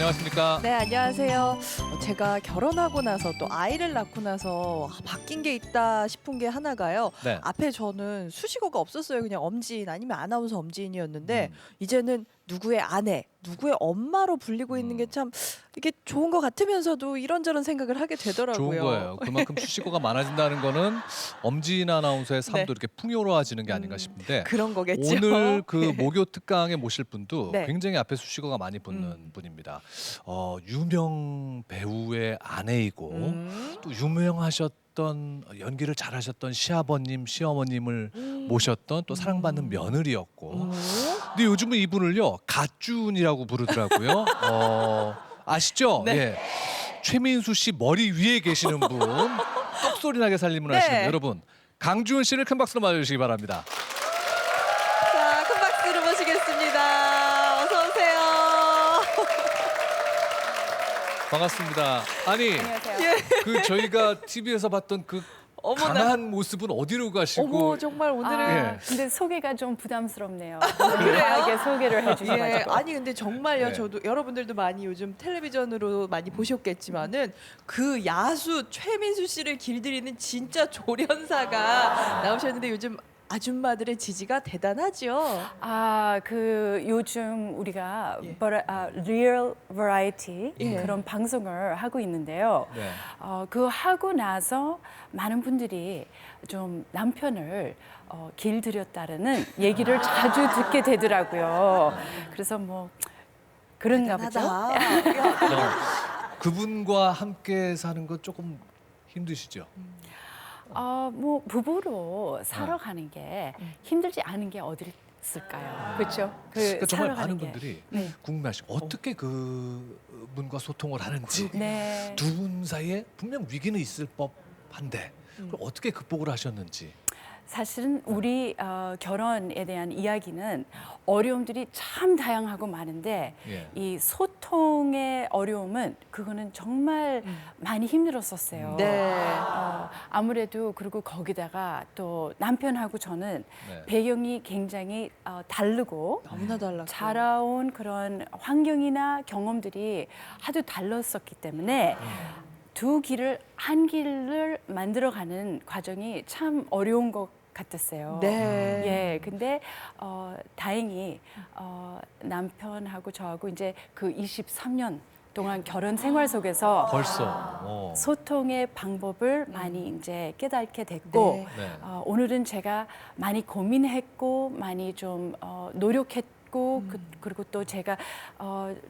안녕하십니까? 네, 안녕하세요. 제가 결혼하고 나서 또 아이를 낳고 나서 바뀐 게 있다 싶은 게 하나가요. 네. 앞에 저는 수식어가 없었어요. 그냥 엄지인 아니면 아나운서 엄지인이었는데 음. 이제는 누구의 아내, 누구의 엄마로 불리고 있는 게 참 이게 좋은 것 같으면서도 이런저런 생각을 하게 되더라고요. 좋은 거예요. 그만큼 수식어가 많아진다는 거는 엄지인 아나운서의 삶도 네. 이렇게 풍요로워지는 게 아닌가 싶은데 그런 거겠죠. 오늘 그 네. 목요 특강에 모실 분도 네. 굉장히 앞에 수식어가 많이 붙는 분입니다. 유명 배우의 아내이고 또 유명하셨던 연기를 잘하셨던 시아버님, 시어머님을 모셨던 또 사랑받는 며느리였고 근데 요즘은 이분을요 갓준이라고 부르더라고요. 아시죠? 네. 예. 최민수 씨 머리 위에 계시는 분 똑소리 나게 살림을 네. 하시는 분. 여러분 강준 씨를 큰 박수로 맞아주시기 바랍니다. 자, 큰 박수로 모시겠습니다. 어서 오세요. 반갑습니다. 아니 안녕하세요. 그 저희가 TV에서 봤던 그 어머나. 강한 모습은 어디로 가시고 어머, 정말 오늘은 예. 근데 소개가 좀 부담스럽네요. 그래요? 과하게 소개를 예, 해주셔가지고. 아니 근데 정말요. 네. 저도 여러분들도 많이 요즘 텔레비전으로 많이 보셨겠지만은 그 야수 최민수 씨를 길들이는 진짜 조련사가 나오셨는데 요즘 아줌마들의 지지가 대단하죠. 그 요즘 우리가 예. 리얼 버라이티 예. 그런 방송을 하고 있는데요. 네. 그 하고 나서 많은 분들이 좀 남편을 길들였다는 얘기를 자주 듣게 되더라고요. 그래서 뭐 그런가 보죠. 대단하다. 그분과 함께 사는 거 조금 힘드시죠? 뭐 부부로 살아가는 게 힘들지 않은 게 어디 있을까요? 그렇죠? 그러니까 정말 살아가는 많은 게. 분들이 네. 궁금해하시고 어떻게 그분과 소통을 하는지 네. 두 분 사이에 분명 위기는 있을 법한데 그걸 어떻게 극복을 하셨는지. 사실은 우리 결혼에 대한 이야기는 어려움들이 참 다양하고 많은데 예. 이 소통의 어려움은 그거는 정말 많이 힘들었었어요. 네. 아무래도 그리고 거기다가 또 남편하고 저는 네. 배경이 굉장히 다르고 너무나 달랐고. 자라온 그런 환경이나 경험들이 하도 달랐었기 때문에 두 길을 한 길을 만들어가는 과정이 참 어려운 것 같았어요. 네. 예, 근데 다행히 남편하고 저하고 이제 그 23년 동안 결혼 생활 속에서 벌써. 소통의 방법을 많이 이제 깨닫게 됐고 네. 네. 오늘은 제가 많이 고민했고 많이 좀 노력했고 그리고 또 제가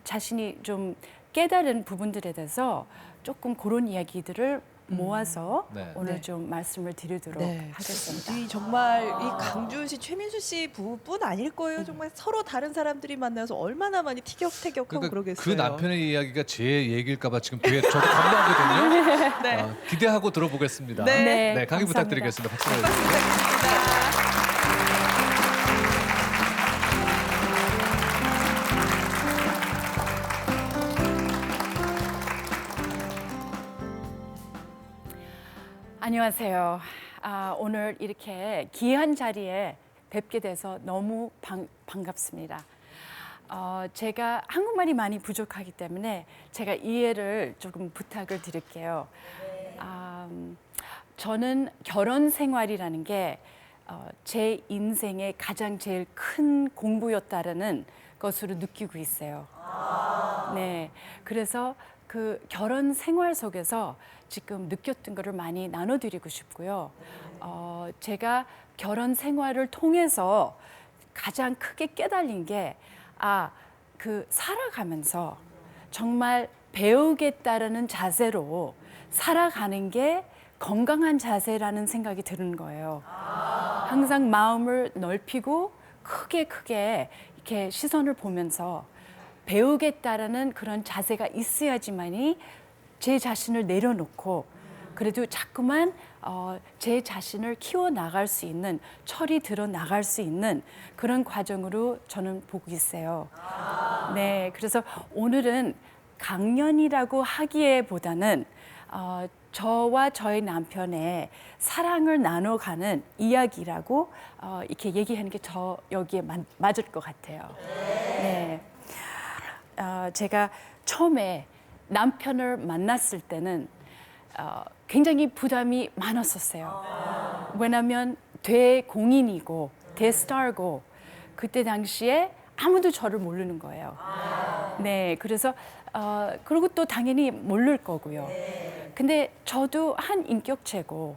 자신이 좀 깨달은 부분들에 대해서 조금 그런 이야기들을 모아서 네. 오늘 네. 좀 말씀을 드리도록 네. 하겠습니다. 이 정말 이 강준 씨, 최민수 씨 부부뿐 아닐 거예요. 정말 서로 다른 사람들이 만나서 얼마나 많이 티격태격하고 그러니까 그러겠어요. 그 남편의 이야기가 제 얘기일까봐 지금 뒤에 저도 겁나거든요. 네. 기대하고 들어보겠습니다. 네. 강의 감사합니다. 부탁드리겠습니다. 박수 박수 주세요. 부탁드립니다. 안녕하세요. 오늘 이렇게 귀한 자리에 뵙게 돼서 너무 반갑습니다. 제가 한국말이 많이 부족하기 때문에 제가 이해를 조금 부탁을 드릴게요. 저는 결혼 생활이라는 게 제 인생의 가장 제일 큰 공부였다라는 것으로 느끼고 있어요. 네, 그래서 그 결혼 생활 속에서 지금 느꼈던 것을 많이 나눠드리고 싶고요. 제가 결혼 생활을 통해서 가장 크게 깨달은 게 그 살아가면서 정말 배우겠다라는 자세로 살아가는 게 건강한 자세라는 생각이 드는 거예요. 항상 마음을 넓히고 크게 이렇게 시선을 보면서 배우겠다라는 그런 자세가 있어야지만이 제 자신을 내려놓고 그래도 자꾸만 제 자신을 키워 나갈 수 있는 철이 들어 나갈 수 있는 그런 과정으로 저는 보고 있어요. 네, 그래서 오늘은 강연이라고 하기에보다는 저와 저희 남편의 사랑을 나눠가는 이야기라고 이렇게 얘기하는 게 저 여기에 맞을 것 같아요. 네. 제가 처음에 남편을 만났을 때는 굉장히 부담이 많았었어요. 왜냐하면 대공인이고 대스타고 그때 당시에 아무도 저를 모르는 거예요. 네, 그래서 그리고 또 당연히 모를 거고요. 근데 저도 한 인격체고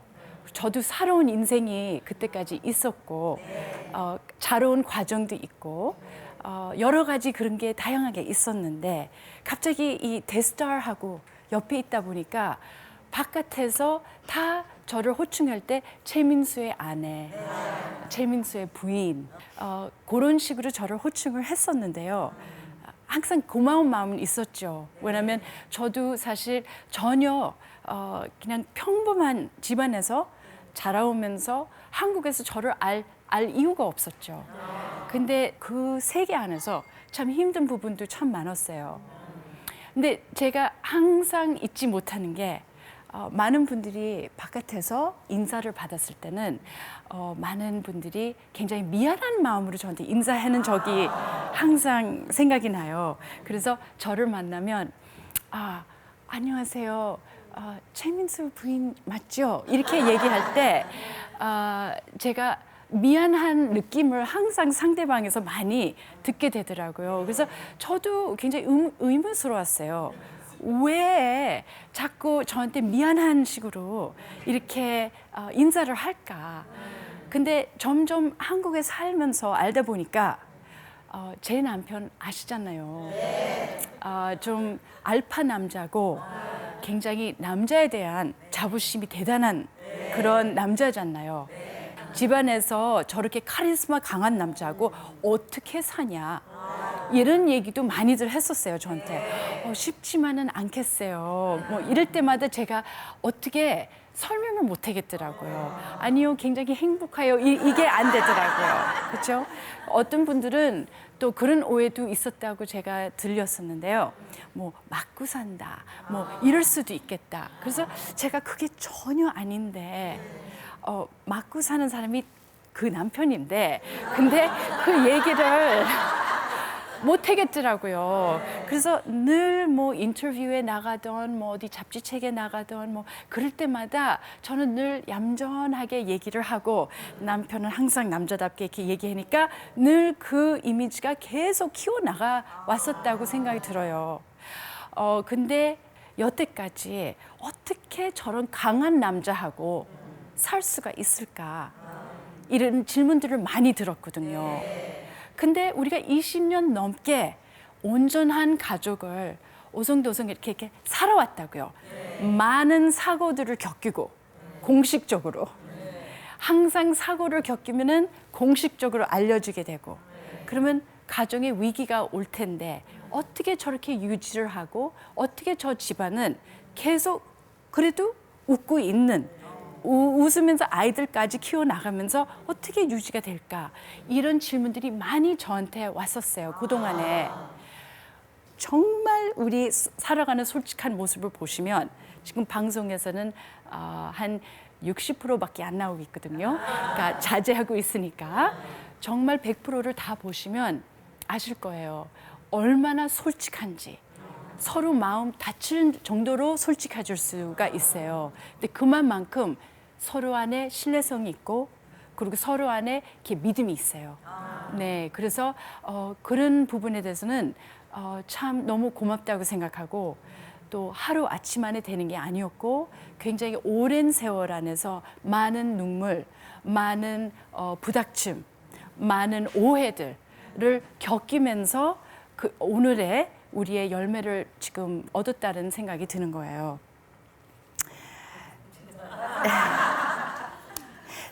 저도 살아온 인생이 그때까지 있었고 자라온 과정도 있고 여러 가지 그런 게 다양하게 있었는데 갑자기 이 대스타하고 옆에 있다 보니까 바깥에서 다 저를 호칭할 때 최민수의 아내, 최민수의 부인 그런 식으로 저를 호칭을 했었는데요. 항상 고마운 마음은 있었죠. 왜냐하면 저도 사실 전혀 그냥 평범한 집안에서 자라오면서 한국에서 저를 알 이유가 없었죠. 근데 그 세계 안에서 참 힘든 부분도 참 많았어요. 근데 제가 항상 잊지 못하는 게 많은 분들이 바깥에서 인사를 받았을 때는 많은 분들이 굉장히 미안한 마음으로 저한테 인사하는 적이 항상 생각이 나요. 그래서 저를 만나면 안녕하세요. 최민수 부인 맞죠? 이렇게 얘기할 때 제가 미안한 느낌을 항상 상대방에서 많이 듣게 되더라고요. 그래서 저도 굉장히 의문스러웠어요. 왜 자꾸 저한테 미안한 식으로 이렇게 인사를 할까? 근데 점점 한국에 살면서 알다 보니까 제 남편 아시잖아요. 좀 알파 남자고 굉장히 남자에 대한 자부심이 대단한 그런 남자잖아요. 집안에서 저렇게 카리스마 강한 남자하고 어떻게 사냐 이런 얘기도 많이들 했었어요. 저한테 쉽지만은 않겠어요. 뭐 이럴 때마다 제가 어떻게 설명을 못 하겠더라고요. 아니요, 굉장히 행복해요. 이게 안 되더라고요. 그렇죠? 어떤 분들은 또 그런 오해도 있었다고 제가 들렸었는데요. 뭐 맞고 산다, 뭐 이럴 수도 있겠다. 그래서 제가 그게 전혀 아닌데 맞고 사는 사람이 그 남편인데 근데 그 얘기를 못 하겠더라고요. 그래서 늘 뭐 인터뷰에 나가던 뭐 어디 잡지책에 나가던 뭐 그럴 때마다 저는 늘 얌전하게 얘기를 하고 남편은 항상 남자답게 이렇게 얘기하니까 늘 그 이미지가 계속 키워나가 왔었다고 생각이 들어요. 근데 여태까지 어떻게 저런 강한 남자하고 살 수가 있을까? 이런 질문들을 많이 들었거든요. 근데 우리가 20년 넘게 온전한 가족을 오송도송 이렇게 살아왔다고요. 많은 사고들을 겪이고 공식적으로 항상 사고를 겪으면은 공식적으로 알려지게 되고 그러면 가정의 위기가 올 텐데 어떻게 저렇게 유지를 하고 어떻게 저 집안은 계속 그래도 웃고 있는 웃으면서 아이들까지 키워나가면서 어떻게 유지가 될까? 이런 질문들이 많이 저한테 왔었어요. 그동안에. 정말 우리 살아가는 솔직한 모습을 보시면 지금 방송에서는 한 60%밖에 안 나오고 있거든요. 그러니까 자제하고 있으니까 정말 100%를 다 보시면 아실 거예요. 얼마나 솔직한지. 서로 마음 다칠 정도로 솔직해질 수가 있어요. 근데 그만큼 서로 안에 신뢰성이 있고 그리고 서로 안에 이렇게 믿음이 있어요. 네, 그래서 그런 부분에 대해서는 참 너무 고맙다고 생각하고 또 하루 아침 안에 되는 게 아니었고 굉장히 오랜 세월 안에서 많은 눈물, 많은 부닥침, 많은 오해들을 겪으면서 그 오늘의 우리의 열매를 지금 얻었다는 생각이 드는 거예요.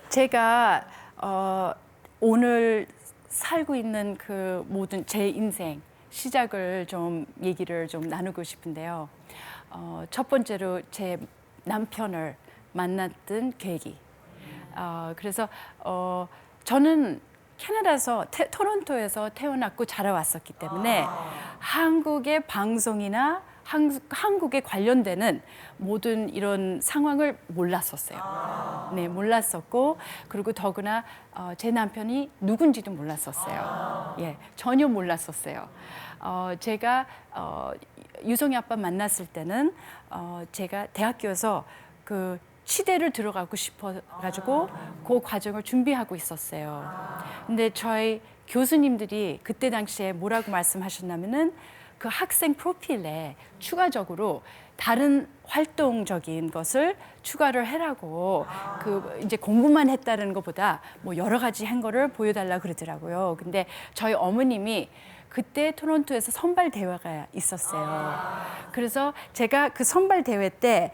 제가 오늘 살고 있는 그 모든 제 인생 시작을 좀 얘기를 좀 나누고 싶은데요. 첫 번째로 제 남편을 만났던 계기. 그래서 저는 캐나다에서 토론토에서 태어났고 자라왔었기 때문에 한국의 방송이나 한국에 관련되는 모든 이런 상황을 몰랐었어요. 네, 몰랐었고 그리고 더구나 제 남편이 누군지도 몰랐었어요. 예, 전혀 몰랐었어요. 제가 유성이 아빠 만났을 때는 제가 대학교에서 그 치대를 들어가고 싶어가지고 그 과정을 준비하고 있었어요. 근데 저희 교수님들이 그때 당시에 뭐라고 말씀하셨냐면은 그 학생 프로필에 추가적으로 다른 활동적인 것을 추가를 해라고 그 이제 공부만 했다는 것보다 뭐 여러 가지 한 거를 보여달라 그러더라고요. 근데 저희 어머님이 그때 토론토에서 선발 대회가 있었어요. 그래서 제가 그 선발 대회 때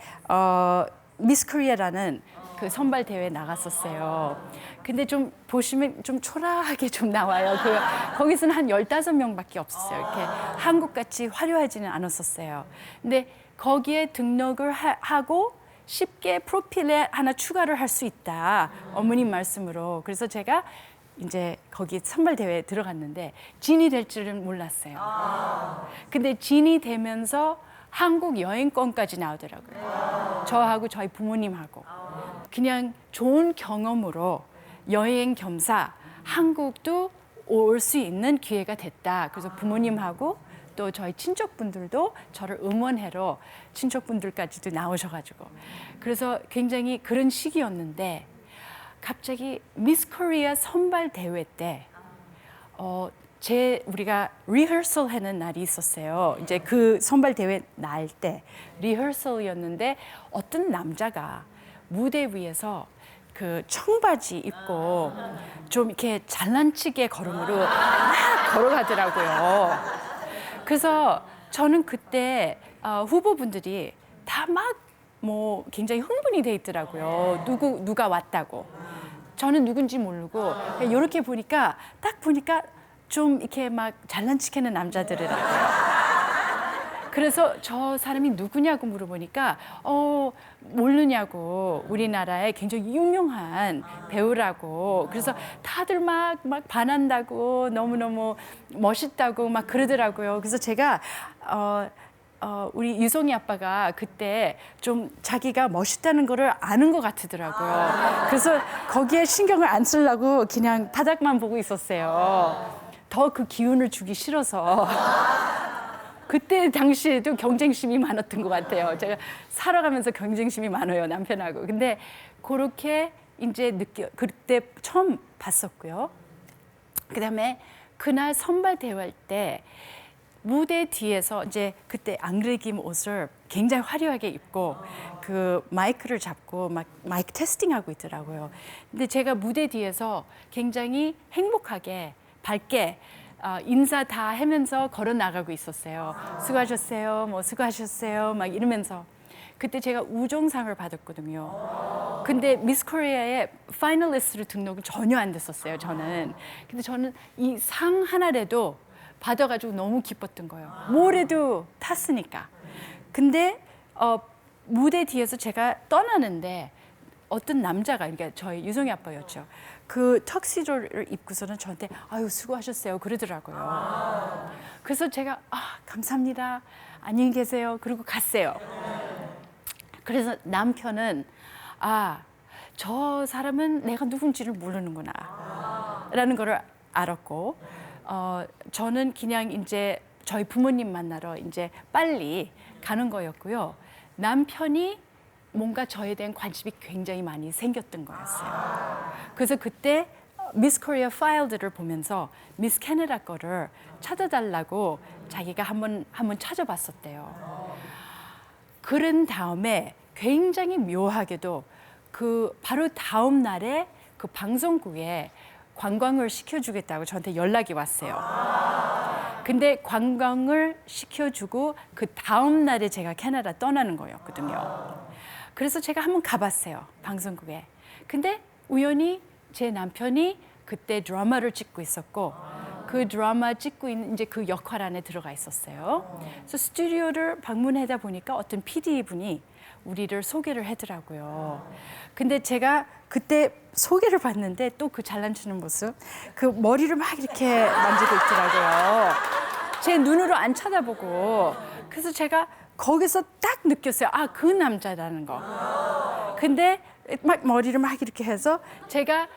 미스 코리아라는 그 선발 대회에 나갔었어요. 근데 좀 보시면 좀 초라하게 좀 나와요. 거기서는 한 15명밖에 없었어요. 이렇게 한국같이 화려하지는 않았었어요. 근데 거기에 등록을 하고 쉽게 프로필에 하나 추가를 할 수 있다. 어머님 말씀으로. 그래서 제가 이제 거기 선발 대회에 들어갔는데 진이 될 줄은 몰랐어요. 근데 진이 되면서 한국 여행권까지 나오더라고요. 저하고 저희 부모님하고. 그냥 좋은 경험으로 여행 겸사 한국도 올 수 있는 기회가 됐다. 그래서 부모님하고 또 저희 친척분들도 저를 응원하러 친척분들까지도 나오셔가지고. 그래서 굉장히 그런 시기였는데 갑자기 미스 코리아 선발 대회 때 우리가 리허설 하는 날이 있었어요. 이제 그 선발 대회 날 때 리허설이었는데 어떤 남자가 무대 위에서 그 청바지 입고 좀 이렇게 잘난치게 걸음으로 막 걸어가더라고요. 그래서 저는 그때 후보분들이 다 막 뭐 굉장히 흥분이 돼 있더라고요. 누가 왔다고. 저는 누군지 모르고 이렇게 보니까 딱 보니까 좀 이렇게 막 잘난 척하는 남자들이라고요. 그래서 저 사람이 누구냐고 물어보니까 모르냐고 우리나라에 굉장히 유명한 배우라고. 그래서 다들 막 반한다고 너무너무 멋있다고 막 그러더라고요. 그래서 제가 우리 유성이 아빠가 그때 좀 자기가 멋있다는 거를 아는 것 같더라고요. 그래서 거기에 신경을 안 쓰려고 그냥 바닥만 보고 있었어요. 더 그 기운을 주기 싫어서. 그때 당시에도 경쟁심이 많았던 것 같아요. 제가 살아가면서 경쟁심이 많아요, 남편하고. 근데 그렇게 이제 그때 처음 봤었고요. 그다음에 그날 선발 대회할 때 무대 뒤에서 이제 그때 앙르김 옷을 굉장히 화려하게 입고 그 마이크를 잡고 막 마이크 테스팅하고 있더라고요. 근데 제가 무대 뒤에서 굉장히 행복하게 밝게 인사 다 하면서 걸어 나가고 있었어요. 수고하셨어요, 뭐 수고하셨어요, 막 이러면서. 그때 제가 우종상을 받았거든요. 근데 미스 코리아의 파이널리스트로 등록은 전혀 안 됐었어요, 저는. 근데 저는 이 상 하나라도 받아가지고 너무 기뻤던 거예요. 뭐래도 탔으니까. 근데 무대 뒤에서 제가 떠나는데 어떤 남자가, 그러니까 저희 유성이 아빠였죠. 그 턱시도를 입고서는 저한테 아유 수고하셨어요 그러더라고요. 그래서 제가 감사합니다. 안녕히 계세요. 그리고 갔어요. 그래서 남편은 저 사람은 내가 누군지를 모르는구나 라는 거를 알았고 저는 그냥 이제 저희 부모님 만나러 이제 빨리 가는 거였고요. 남편이 뭔가 저에 대한 관심이 굉장히 많이 생겼던 거였어요. 그래서 그때 미스 코리아 파일들을 보면서 미스 캐나다 거를 찾아달라고 자기가 한번 찾아봤었대요. 그런 다음에 굉장히 묘하게도 그 바로 다음 날에 그 방송국에 관광을 시켜주겠다고 저한테 연락이 왔어요. 근데 관광을 시켜주고 그 다음 날에 제가 캐나다 떠나는 거였거든요. 그래서 제가 한번 가봤어요, 방송국에. 근데 우연히 제 남편이 그때 드라마를 찍고 있었고 그 드라마 찍고 있는 이제 그 역할 안에 들어가 있었어요. 그래서 스튜디오를 방문하다 보니까 어떤 PD분이 우리를 소개를 하더라고요. 근데 제가 그때 소개를 봤는데 또 그 잘난치는 모습, 그 머리를 막 이렇게 만지고 있더라고요. 제 눈으로 안 쳐다보고. 그래서 제가 거기서 딱 느꼈어요. 아, 그 남자라는 거. 근데 막 머리를 막 이렇게 해서 제가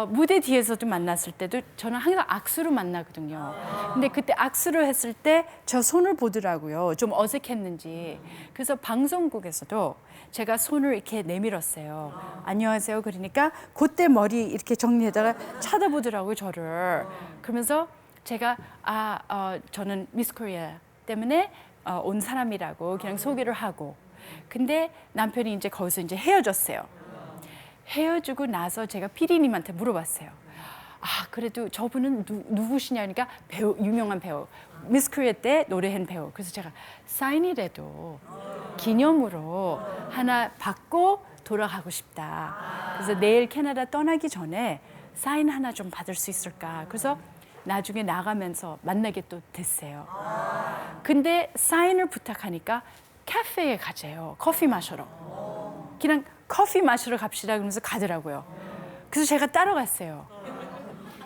무대 뒤에서도 만났을 때도 저는 항상 악수로 만나거든요. 근데 그때 악수를 했을 때 저 손을 보더라고요. 좀 어색했는지. 그래서 방송국에서도 제가 손을 이렇게 내밀었어요. 안녕하세요. 그러니까 그때 머리 이렇게 정리하다가 쳐다보더라고요, 저를. 그러면서 제가 저는 미스 코리아 때문에 온 사람이라고 그냥 소개를 하고. 근데 남편이 이제 거기서 이제 헤어졌어요. 헤어지고 나서 제가 PD님한테 물어봤어요. 그래도 저분은 누구시냐니까 배우, 유명한 배우, 미스 코리아 때 노래한 배우. 그래서 제가 사인이라도 기념으로 하나 받고 돌아가고 싶다. 그래서 내일 캐나다 떠나기 전에 사인 하나 좀 받을 수 있을까. 그래서 나중에 나가면서 만나게 또 됐어요. 근데 사인을 부탁하니까 카페에 가재요. 커피 마시러. 그냥 커피 마시러 갑시다 그러면서 가더라고요. 그래서 제가 따라갔어요.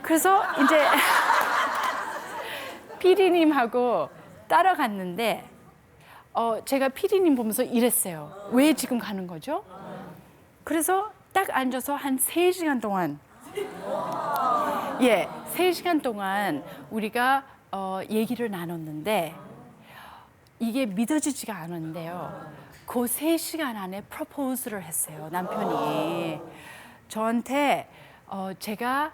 그래서 이제 PD님하고 따라갔는데 제가 PD님 보면서 이랬어요. 왜 지금 가는 거죠? 그래서 딱 앉아서 한 3시간 동안 3시간 동안 우리가 얘기를 나눴는데 이게 믿어지지가 않았는데요. 그 3시간 안에 프로포즈를 했어요, 남편이. 저한테 제가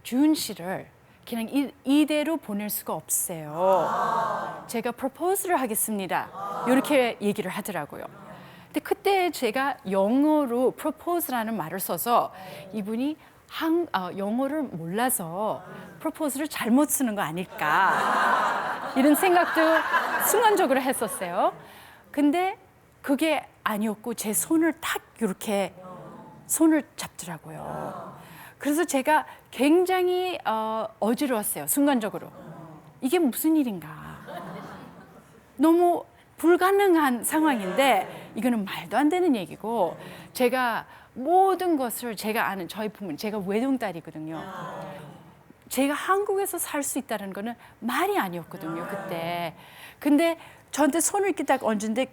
주은 씨를 그냥 이대로 보낼 수가 없어요. 제가 프로포즈를 하겠습니다. 이렇게 얘기를 하더라고요. 근데 그때 제가 영어로 프로포즈라는 말을 써서 이분이 영어를 몰라서 프로포즈를 잘못 쓰는 거 아닐까 이런 생각도 순간적으로 했었어요. 근데 그게 아니었고 제 손을 탁 이렇게 손을 잡더라고요. 그래서 제가 굉장히 어지러웠어요. 순간적으로. 이게 무슨 일인가. 너무 불가능한 상황인데 이거는 말도 안 되는 얘기고 제가 모든 것을 제가 아는 저희 부모님, 제가 외동딸이거든요. 제가 한국에서 살 수 있다는 거는 말이 아니었거든요, 그때. 근데 저한테 손을 이렇게 딱 얹은데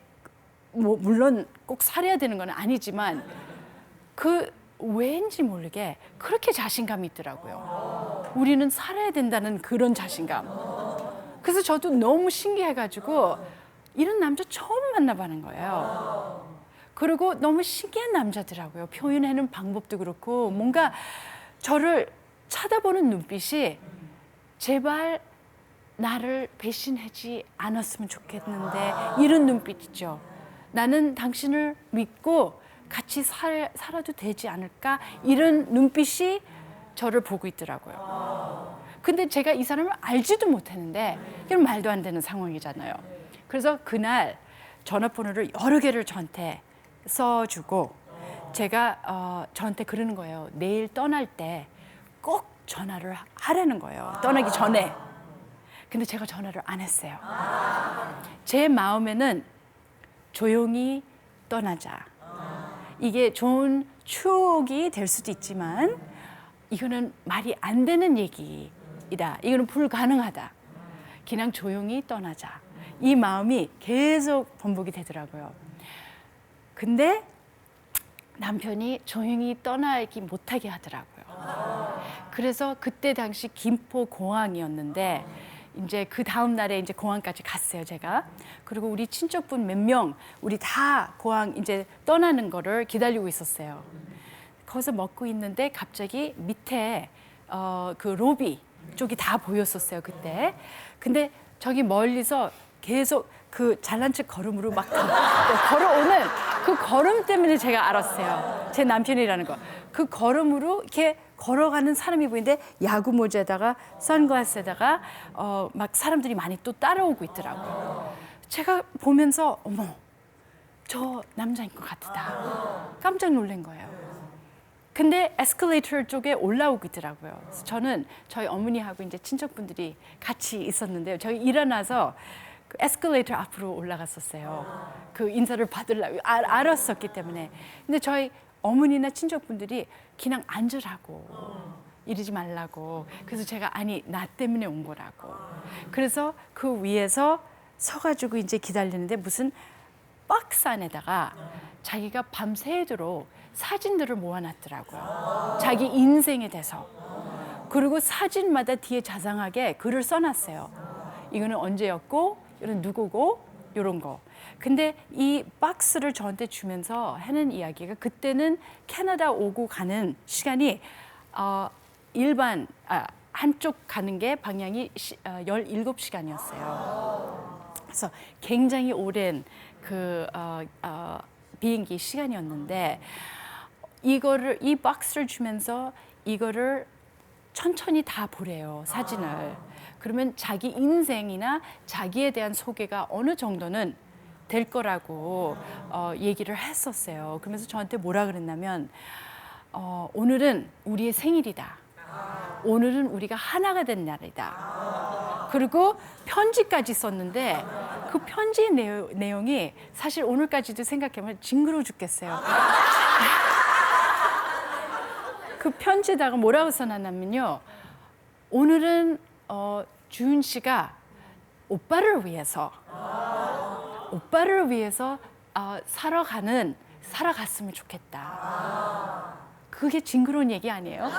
뭐 물론 꼭 살아야 되는 건 아니지만 왠지 모르게 그렇게 자신감이 있더라고요. 우리는 살아야 된다는 그런 자신감. 그래서 저도 너무 신기해가지고 이런 남자 처음 만나봐는 거예요. 그리고 너무 신기한 남자더라고요. 표현하는 방법도 그렇고 뭔가 저를 쳐다보는 눈빛이 제발 나를 배신하지 않았으면 좋겠는데 이런 눈빛 있죠. 나는 당신을 믿고 같이 살아도 되지 않을까 이런 눈빛이 저를 보고 있더라고요. 근데 제가 이 사람을 알지도 못했는데 이건 말도 안 되는 상황이잖아요. 그래서 그날 전화번호를 여러 개를 저한테 써주고 제가 저한테 그러는 거예요. 내일 떠날 때 꼭 전화를 하라는 거예요. 떠나기 전에. 근데 제가 전화를 안 했어요. 제 마음에는 조용히 떠나자. 이게 좋은 추억이 될 수도 있지만 이거는 말이 안 되는 얘기이다. 이거는 불가능하다. 그냥 조용히 떠나자. 이 마음이 계속 반복이 되더라고요. 근데 남편이 조용히 떠나기 못하게 하더라고요. 그래서 그때 당시 김포공항이었는데 이제 그 다음 날에 이제 공항까지 갔어요, 제가. 그리고 우리 친척분 몇 명, 우리 다 공항 이제 떠나는 거를 기다리고 있었어요. 거기서 먹고 있는데 갑자기 밑에 그 로비 쪽이 다 보였었어요, 그때. 근데 저기 멀리서 계속 그 잘난 척 걸음으로 막 걸어오는 그 걸음 때문에 제가 알았어요. 제 남편이라는 거. 그 걸음으로 이렇게 걸어가는 사람이 보이는데 야구 모자에다가 선글라스에다가 막 사람들이 많이 또 따라오고 있더라고요. 제가 보면서 어머, 저 남자인 것 같다. 깜짝 놀란 거예요. 근데 에스컬레이터 쪽에 올라오고 있더라고요. 그래서 저는 저희 어머니하고 이제 친척분들이 같이 있었는데요. 저희 일어나서 그 에스컬레이터 앞으로 올라갔었어요. 그 인사를 받으려고 알았었기 때문에. 근데 저희 어머니나 친척분들이 그냥 앉으라고 이러지 말라고. 그래서 제가 아니 나 때문에 온 거라고. 그래서 그 위에서 서가지고 이제 기다리는데 무슨 박스 안에다가 자기가 밤새도록 사진들을 모아놨더라고요. 자기 인생에 대해서. 그리고 사진마다 뒤에 자상하게 글을 써놨어요. 이거는 언제였고, 이건 누구고, 이런 거. 근데 이 박스를 저한테 주면서 하는 이야기가 그때는 캐나다 오고 가는 시간이 일반 한쪽 가는 게 방향이 17시간이었어요. 그래서 굉장히 오랜 그 비행기 시간이었는데 이 박스를 주면서 이거를 천천히 다 보래요, 사진을. 그러면 자기 인생이나 자기에 대한 소개가 어느 정도는 될 거라고 얘기를 했었어요. 그러면서 저한테 뭐라 그랬냐면 오늘은 우리의 생일이다. 오늘은 우리가 하나가 된 날이다. 그리고 편지까지 썼는데 그 편지 내용이 사실 오늘까지도 생각하면 징그러워 죽겠어요. 그 편지에다가 뭐라고 써놨냐면요. 오늘은 주은 씨가 오빠를 위해서 살아갔으면 좋겠다. 그게 징그러운 얘기 아니에요?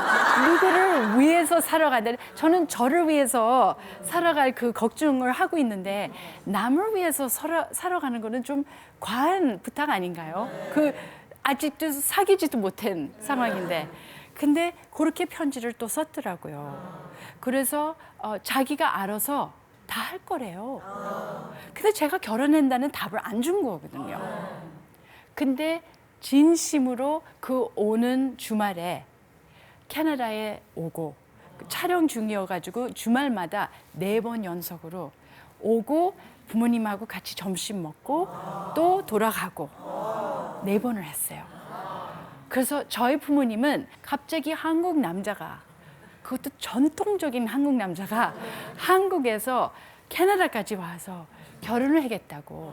누구를 위해서 살아가는, 저는 저를 위해서 살아갈 그 걱정을 하고 있는데 남을 위해서 살아가는 거는 좀 과한 부탁 아닌가요? 그 아직도 사귀지도 못한 상황인데. 근데 그렇게 편지를 또 썼더라고요. 그래서 자기가 알아서 다 할 거래요. 근데 제가 결혼한다는 답을 안 준 거거든요. 근데 진심으로 그 오는 주말에 캐나다에 오고 촬영 중이어가지고 주말마다 4번 연속으로 오고 부모님하고 같이 점심 먹고 또 돌아가고 4번을 했어요. 그래서 저희 부모님은 갑자기 한국 남자가, 그것도 전통적인 한국 남자가 한국에서 캐나다까지 와서 결혼을 하겠다고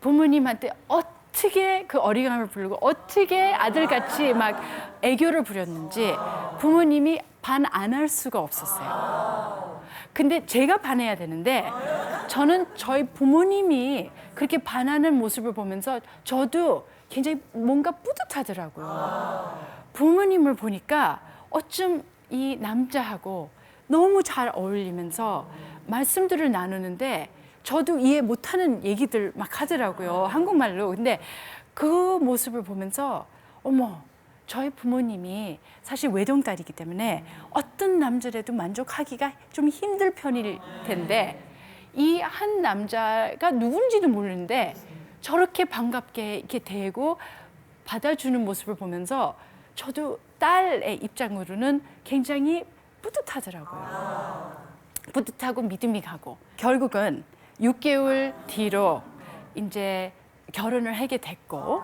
부모님한테 어떻게 그 어리광을 부르고 어떻게 아들같이 막 애교를 부렸는지 부모님이 반 안 할 수가 없었어요. 근데 제가 반해야 되는데 저는 저희 부모님이 그렇게 반하는 모습을 보면서 저도 굉장히 뭔가 뿌듯하더라고요. 부모님을 보니까 어쩜 이 남자하고 너무 잘 어울리면서 말씀들을 나누는데 저도 이해 못하는 얘기들 막 하더라고요. 한국말로. 근데 그 모습을 보면서 어머, 저희 부모님이 사실 외동딸이기 때문에 어떤 남자라도 만족하기가 좀 힘들 편일 텐데 이 한 남자가 누군지도 모르는데 저렇게 반갑게 이렇게 대고 받아주는 모습을 보면서 저도 딸의 입장으로는 굉장히 뿌듯하더라고요. 뿌듯하고 믿음이 가고 결국은 6개월 뒤로 이제 결혼을 하게 됐고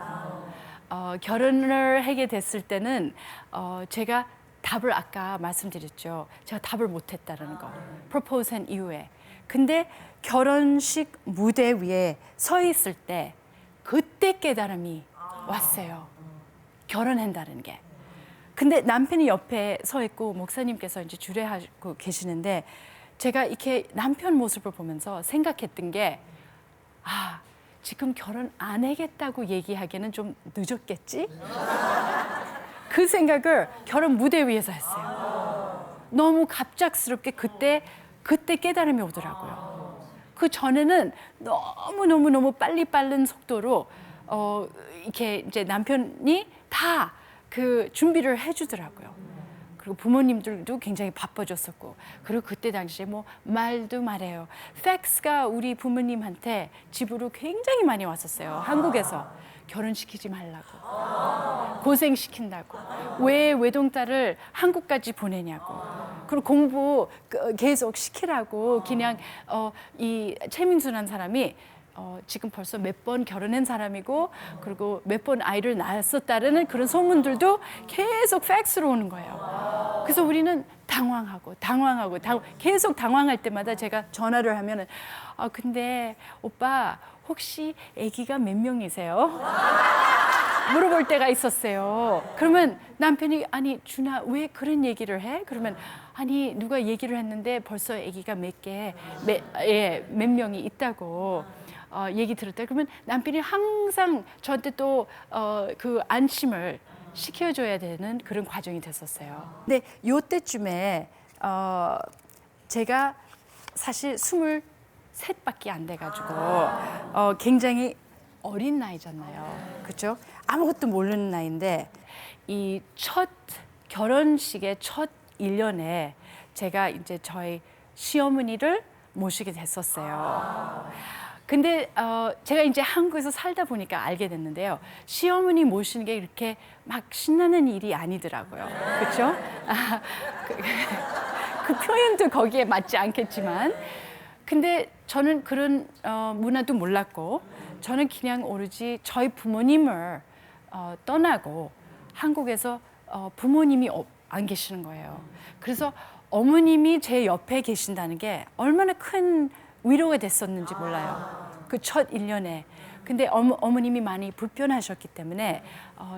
결혼을 하게 됐을 때는 제가 답을 아까 말씀드렸죠. 제가 답을 못했다는 거. 프로포즈한 이후에. 근데 결혼식 무대 위에 서 있을 때 그때 깨달음이 왔어요. 결혼한다는 게. 근데 남편이 옆에 서 있고 목사님께서 이제 주례하고 계시는데 제가 이렇게 남편 모습을 보면서 생각했던 게 지금 결혼 안 하겠다고 얘기하기에는 좀 늦었겠지? 그 생각을 결혼 무대 위에서 했어요. 너무 갑작스럽게 그때 깨달음이 오더라고요. 그 전에는 너무 빨리 빠른 속도로 이렇게 이제 남편이 다 그 준비를 해주더라고요. 그리고 부모님들도 굉장히 바빠졌었고, 그리고 그때 당시에 뭐 말도 말해요. 팩스가 우리 부모님한테 집으로 굉장히 많이 왔었어요. 한국에서 결혼시키지 말라고, 고생시킨다고, 왜 외동딸을 한국까지 보내냐고, 그리고 공부 계속 시키라고. 그냥 이 최민수라는 사람이 지금 벌써 몇 번 결혼한 사람이고 그리고 몇 번 아이를 낳았었다는 그런 소문들도 계속 팩스로 오는 거예요. 그래서 우리는 당황하고 계속 당황할 때마다 제가 전화를 하면은 근데 오빠 혹시 아기가 몇 명이세요? 물어볼 때가 있었어요. 그러면 남편이 아니 준아 왜 그런 얘기를 해? 그러면 아니 누가 얘기를 했는데 벌써 아기가 몇 명이 있다고. 얘기 들었다. 그러면 남편이 항상 저한테 또 그 안심을 시켜줘야 되는 그런 과정이 됐었어요. 근데 요때쯤에 제가 사실 23밖에 안 돼가지고 굉장히 어린 나이잖아요. 그렇죠? 아무것도 모르는 나이인데 이 첫 결혼식의 첫 1년에 제가 이제 저희 시어머니를 모시게 됐었어요. 근데 제가 이제 한국에서 살다 보니까 알게 됐는데요. 시어머니 모시는 게 이렇게 막 신나는 일이 아니더라고요. 그렇죠? 그 표현도 거기에 맞지 않겠지만, 근데 저는 그런 문화도 몰랐고, 저는 그냥 오로지 저희 부모님을 떠나고 한국에서 부모님이 안 계시는 거예요. 그래서 어머님이 제 옆에 계신다는 게 얼마나 큰 위로가 됐었는지 몰라요. 그 첫 1년에. 근데 어머님이 많이 불편하셨기 때문에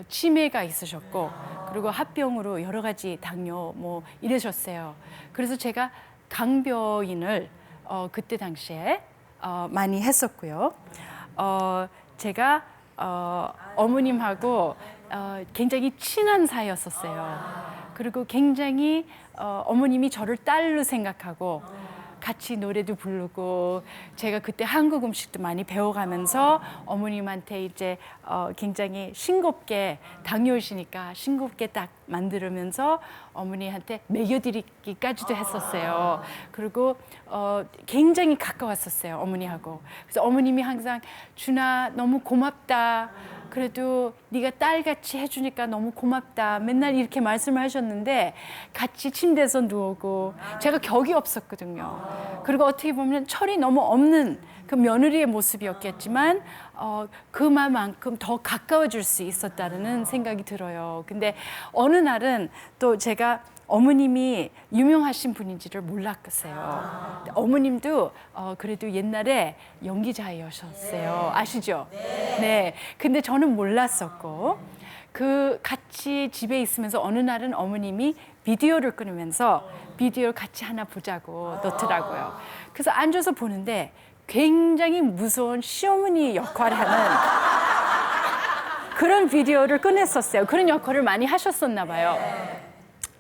치매가 있으셨고, 그리고 합병으로 여러 가지 당뇨 뭐 이러셨어요. 그래서 제가 강변인을 그때 당시에 많이 했었고요. 제가 어머님하고 굉장히 친한 사이였었어요. 그리고 굉장히 어머님이 저를 딸로 생각하고 같이 노래도 부르고, 제가 그때 한국 음식도 많이 배워가면서 어머님한테 이제 굉장히 싱겁게, 당뇨이시니까 싱겁게 딱 만들면서 어머니한테 먹여드리기까지도 했었어요. 그리고 굉장히 가까웠었어요, 어머니하고. 그래서 어머님이 항상 준아 너무 고맙다. 그래도 네가 딸같이 해주니까 너무 고맙다. 맨날 이렇게 말씀을 하셨는데 같이 침대에서 누우고, 제가 격이 없었거든요. 그리고 어떻게 보면 철이 너무 없는 그 며느리의 모습이었겠지만 그만큼 더 가까워질 수 있었다는 생각이 들어요. 근데 어느 날은 또 제가 어머님이 유명하신 분인지를 몰랐어요. 어머님도 그래도 옛날에 연기자이셨어요. 아시죠? 네. 근데 저는 몰랐었고, 그 같이 집에 있으면서 어느 날은 어머님이 비디오를 끊으면서 비디오를 같이 하나 보자고 넣더라고요. 그래서 앉아서 보는데 굉장히 무서운 시어머니 역할을 하는 그런 비디오를 꺼냈었어요. 그런 역할을 많이 하셨었나 봐요.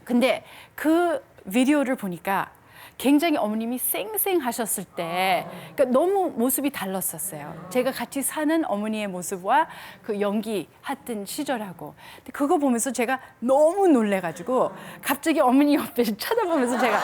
근데 그 비디오를 보니까 굉장히 어머님이 쌩쌩하셨을 때, 그러니까 너무 모습이 달랐었어요. 제가 같이 사는 어머니의 모습과 그 연기했던 시절하고. 근데 그거 보면서 제가 너무 놀래가지고 갑자기 어머니 옆에 쳐다보면서 제가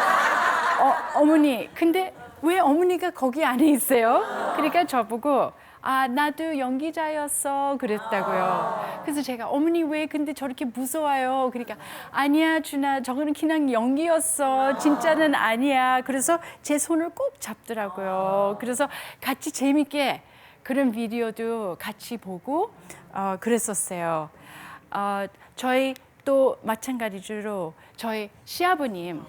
어머니, 근데 왜 어머니가 거기 안에 있어요? 그러니까 저보고 나도 연기자였어 그랬다고요. 그래서 제가 어머니 왜 근데 저렇게 무서워요? 그러니까 아니야 준아, 저거는 그냥 연기였어, 진짜는 아니야. 그래서 제 손을 꼭 잡더라고요. 그래서 같이 재밌게 그런 비디오도 같이 보고 그랬었어요. 저희 또 마찬가지로 저희 시아버님,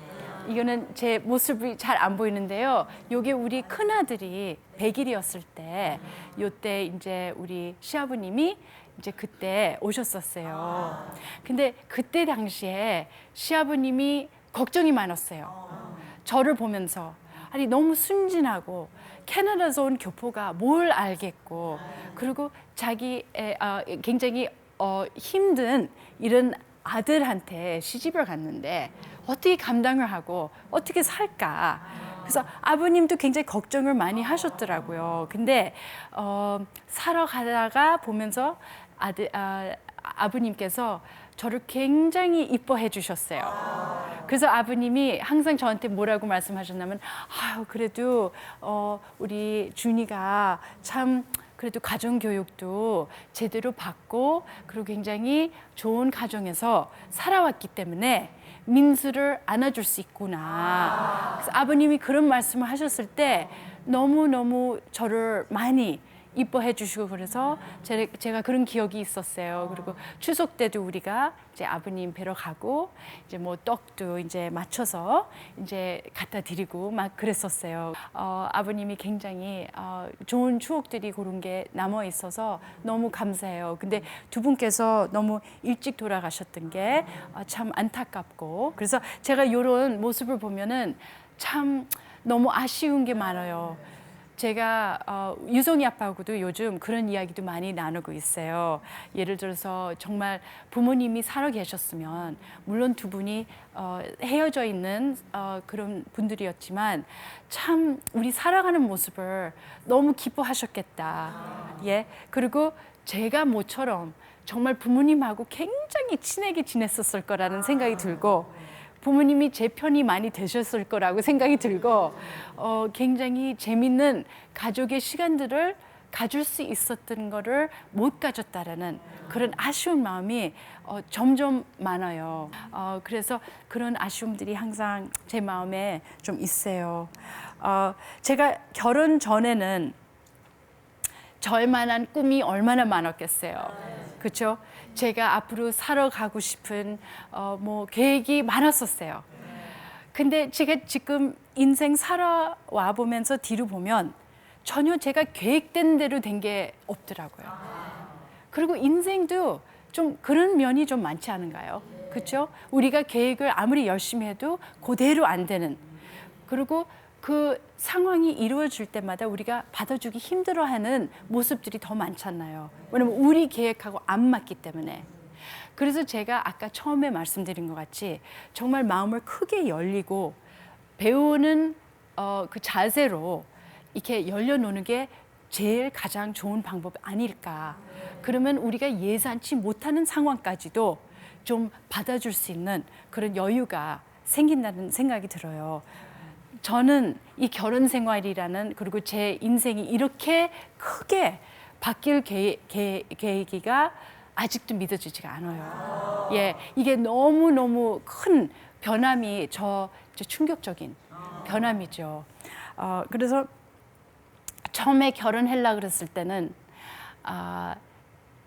이거는 제 모습이 잘 안 보이는데요. 요게 우리 큰아들이 100일이었을 때, 요때 이제 우리 시아버님이 이제 그때 오셨었어요. 근데 그때 당시에 시아버님이 걱정이 많았어요. 저를 보면서. 아니, 너무 순진하고 캐나다에서 온 교포가 뭘 알겠고, 그리고 자기 굉장히 힘든 이런 아들한테 시집을 갔는데 어떻게 감당을 하고 어떻게 살까. 그래서 아버님도 굉장히 걱정을 많이 하셨더라고요. 근데 살아가다가 보면서 아버님께서 저를 굉장히 이뻐해 주셨어요. 그래서 아버님이 항상 저한테 뭐라고 말씀하셨냐면, 그래도 우리 준이가 참 그래도 가정교육도 제대로 받고, 그리고 굉장히 좋은 가정에서 살아왔기 때문에 민수를 안아줄 수 있구나. 그래서 아버님이 그런 말씀을 하셨을 때 너무너무 저를 많이 이뻐해 주시고, 그래서 제가 그런 기억이 있었어요. 그리고 추석 때도 우리가 이제 아버님 뵈러 가고, 이제 뭐 떡도 이제 맞춰서 이제 갖다 드리고 막 그랬었어요. 아버님이 굉장히 좋은 추억들이 그런 게 남아 있어서 너무 감사해요. 근데 두 분께서 너무 일찍 돌아가셨던 게 참 안타깝고, 그래서 제가 이런 모습을 보면은 참 너무 아쉬운 게 많아요. 제가 유성이 아빠하고도 요즘 그런 이야기도 많이 나누고 있어요. 예를 들어서 정말 부모님이 살아 계셨으면 물론 두 분이 헤어져 있는 그런 분들이었지만 참 우리 살아가는 모습을 너무 기뻐하셨겠다. 예. 그리고 제가 모처럼 정말 부모님하고 굉장히 친하게 지냈었을 거라는 생각이 들고 부모님이 제 편이 많이 되셨을 거라고 생각이 들고 굉장히 재밌는 가족의 시간들을 가질 수 있었던 거를 못 가졌다라는 그런 아쉬운 마음이 점점 많아요. 그래서 그런 아쉬움들이 항상 제 마음에 좀 있어요. 제가 결혼 전에는 저에 만한 꿈이 얼마나 많았겠어요. 그렇죠? 제가 앞으로 살아가고 싶은 뭐 계획이 많았었어요. 근데 제가 지금 인생 살아와 보면서 뒤로 보면 전혀 제가 계획된 대로 된 게 없더라고요. 그리고 인생도 좀 그런 면이 좀 많지 않은가요? 그렇죠? 우리가 계획을 아무리 열심히 해도 그대로 안 되는. 그리고 그 상황이 이루어질 때마다 우리가 받아주기 힘들어하는 모습들이 더 많잖아요. 왜냐면 우리 계획하고 안 맞기 때문에. 그래서 제가 아까 처음에 말씀드린 것 같이 정말 마음을 크게 열리고 배우는 그 자세로 이렇게 열려놓는 게 제일 가장 좋은 방법 아닐까. 그러면 우리가 예상치 못하는 상황까지도 좀 받아줄 수 있는 그런 여유가 생긴다는 생각이 들어요. 저는 이 결혼 생활이라는 그리고 제 인생이 이렇게 크게 바뀔 계기가 아직도 믿어지지가 않아요. 예, 이게 너무너무 큰 변함이 충격적인 변함이죠. 그래서 처음에 결혼하려고 그랬을 때는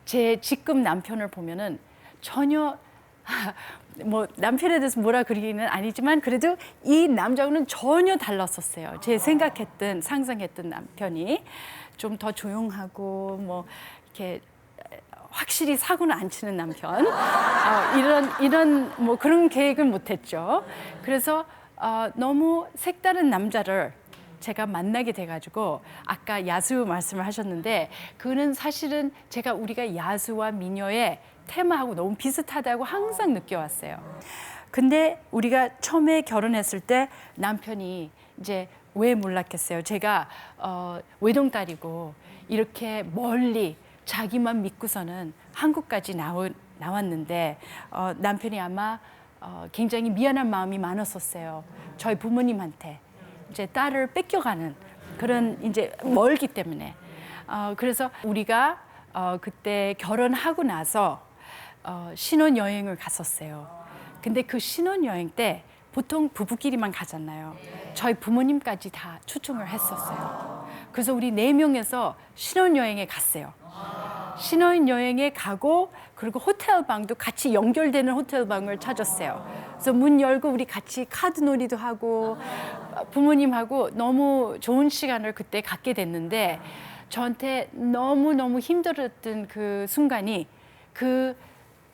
제 지금 남편을 보면은 전혀 뭐 남편에 대해서 뭐라 그러기는 아니지만 그래도 이 남자하고는 전혀 달랐었어요. 제 생각했던 상상했던 남편이 좀 더 조용하고 뭐 이렇게 확실히 사고는 안 치는 남편 이런 뭐 그런 계획을 못했죠. 그래서 너무 색다른 남자를 제가 만나게 돼가지고 아까 야수 말씀을 하셨는데 그는 사실은 우리가 야수와 미녀의 테마하고 너무 비슷하다고 항상 느껴왔어요. 근데 우리가 처음에 결혼했을 때 남편이 이제 왜 몰랐겠어요. 제가 외동딸이고 이렇게 멀리 자기만 믿고서는 한국까지 나왔는데 남편이 아마 굉장히 미안한 마음이 많았었어요. 저희 부모님한테 이제 딸을 뺏겨가는 그런 이제 멀기 때문에 그래서 우리가 그때 결혼하고 나서 신혼여행을 갔었어요. 근데 그 신혼여행 때 보통 부부끼리만 가잖아요. 저희 부모님까지 다 초청을 했었어요. 그래서 우리 4명에서 신혼여행에 갔어요. 신혼여행에 가고 그리고 호텔방도 같이 연결되는 호텔방을 찾았어요. 그래서 문 열고 우리 같이 카드놀이도 하고 부모님하고 너무 좋은 시간을 그때 갖게 됐는데 저한테 너무너무 힘들었던 그 순간이 그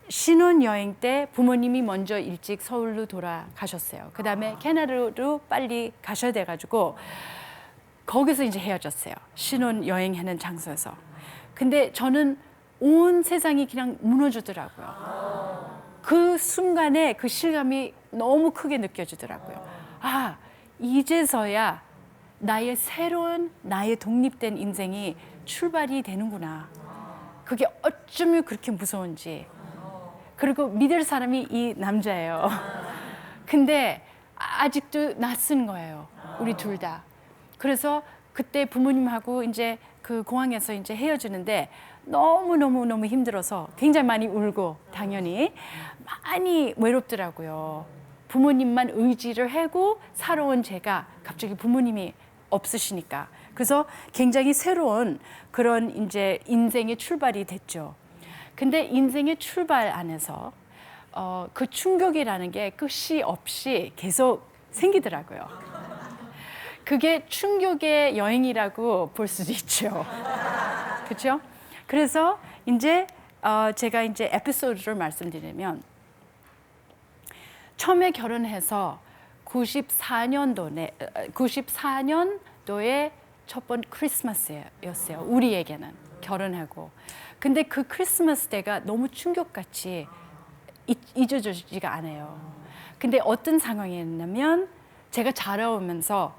신혼여행 때 부모님이 먼저 일찍 서울로 돌아가셨어요. 그 다음에 캐나다로 빨리 가셔야 돼가지고 거기서 이제 헤어졌어요. 신혼여행하는 장소에서. 근데 저는 온 세상이 그냥 무너지더라고요. 그 순간에 그 실감이 너무 크게 느껴지더라고요. 아, 이제서야 나의 새로운 나의 독립된 인생이 출발이 되는구나. 그게 어쩌면 그렇게 무서운지. 그리고 믿을 사람이 이 남자예요. 근데 아직도 낯선 거예요. 우리 둘 다. 그래서 그때 부모님하고 이제 그 공항에서 이제 헤어지는데 너무 힘들어서 굉장히 많이 울고 당연히 많이 외롭더라고요. 부모님만 의지를 하고 살아온 제가 갑자기 부모님이 없으시니까. 그래서 굉장히 새로운 그런 이제 인생의 출발이 됐죠. 근데 인생의 출발 안에서 그 충격이라는 게 끝이 없이 계속 생기더라고요. 그게 충격의 여행이라고 볼 수도 있죠. 그렇죠? 그래서 이제 제가 이제 에피소드를 말씀드리면 처음에 결혼해서 94년도에 첫 번 크리스마스였어요. 우리에게는 결혼하고. 근데 그 크리스마스 때가 너무 충격같이 잊어지지가 않아요. 근데 어떤 상황이었냐면 제가 자라오면서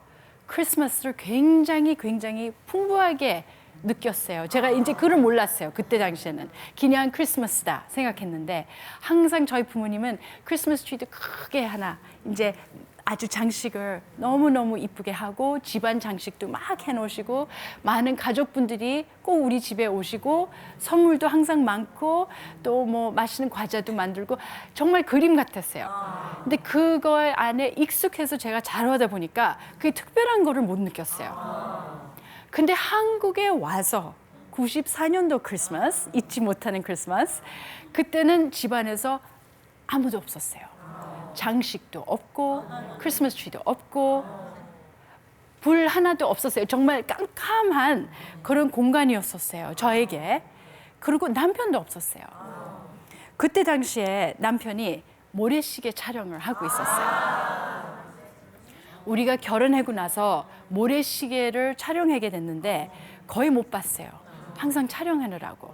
크리스마스를 굉장히 풍부하게 느꼈어요. 제가 이제 그걸 몰랐어요. 그때 당시에는 그냥 크리스마스다 생각했는데 항상 저희 부모님은 크리스마스 트리도 크게 하나 이제 아주 장식을 너무너무 이쁘게 하고 집안 장식도 막 해놓으시고 많은 가족분들이 꼭 우리 집에 오시고 선물도 항상 많고 또 뭐 맛있는 과자도 만들고 정말 그림 같았어요. 근데 그거 안에 익숙해서 제가 자라다 보니까 그게 특별한 거를 못 느꼈어요. 근데 한국에 와서 94년도 크리스마스, 잊지 못하는 크리스마스, 그때는 집안에서 아무도 없었어요. 장식도 없고 크리스마스 트리도 없고 불 하나도 없었어요. 정말 깜깜한 그런 공간이었었어요. 저에게. 그리고 남편도 없었어요. 그때 당시에 남편이 모래시계 촬영을 하고 있었어요. 우리가 결혼하고 나서 모래시계를 촬영하게 됐는데 거의 못 봤어요. 항상 촬영하느라고.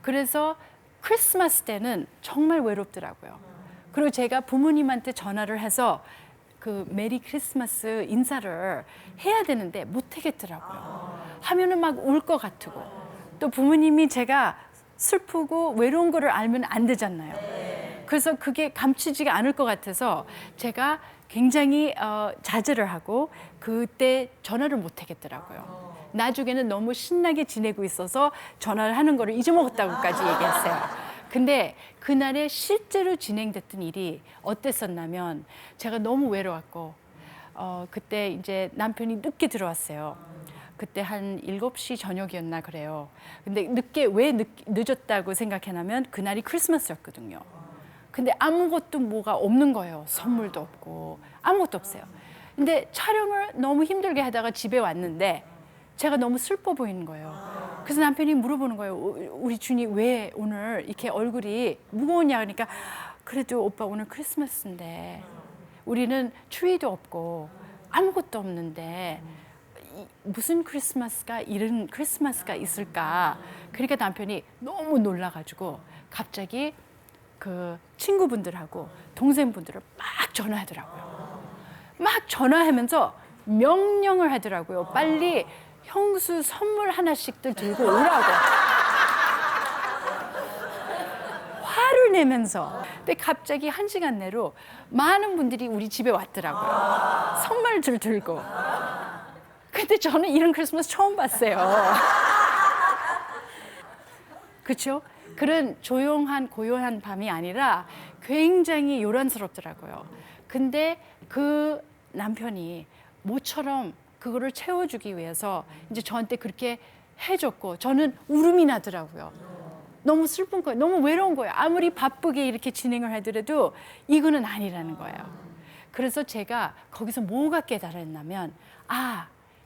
그래서 크리스마스 때는 정말 외롭더라고요. 그리고 제가 부모님한테 전화를 해서 그 메리 크리스마스 인사를 해야 되는데 못 하겠더라고요. 하면은 막 울 것 같고 또 부모님이 제가 슬프고 외로운 거를 알면 안 되잖아요. 그래서 그게 감추지가 않을 것 같아서 제가 굉장히 자제를 하고 그때 전화를 못 하겠더라고요. 나중에는 너무 신나게 지내고 있어서 전화를 하는 거를 잊어먹었다고까지 얘기했어요. 근데 그날에 실제로 진행됐던 일이 어땠었냐면 제가 너무 외로웠고 그때 이제 남편이 늦게 들어왔어요. 그때 한 7시 저녁이었나 그래요. 근데 왜 늦었다고 생각하냐면 그날이 크리스마스였거든요. 근데 아무것도 뭐가 없는 거예요. 선물도 없고 아무것도 없어요. 근데 촬영을 너무 힘들게 하다가 집에 왔는데 제가 너무 슬퍼 보이는 거예요. 그래서 남편이 물어보는 거예요. 우리 준이 왜 오늘 이렇게 얼굴이 무거우냐 그러니까 그래도 오빠 오늘 크리스마스인데 우리는 트리도 없고 아무것도 없는데 무슨 크리스마스가 이런 크리스마스가 있을까. 그러니까 남편이 너무 놀라가지고 갑자기 그 친구분들하고 동생분들을 막 전화하더라고요. 막 전화하면서 명령을 하더라고요. 빨리 형수 선물 하나씩들 들고 오라고. 화를 내면서. 근데 갑자기 1시간 내로 많은 분들이 우리 집에 왔더라고요. 선물들 들고. 근데 저는 이런 크리스마스 처음 봤어요. 그렇죠? 그런 조용한 고요한 밤이 아니라 굉장히 요란스럽더라고요. 근데 그 남편이 모처럼 그거를 채워주기 위해서 이제 저한테 그렇게 해줬고 저는 울음이 나더라고요. 너무 슬픈 거예요. 너무 외로운 거예요. 아무리 바쁘게 이렇게 진행을 하더라도 이거는 아니라는 거예요. 그래서 제가 거기서 뭐가 깨달았냐면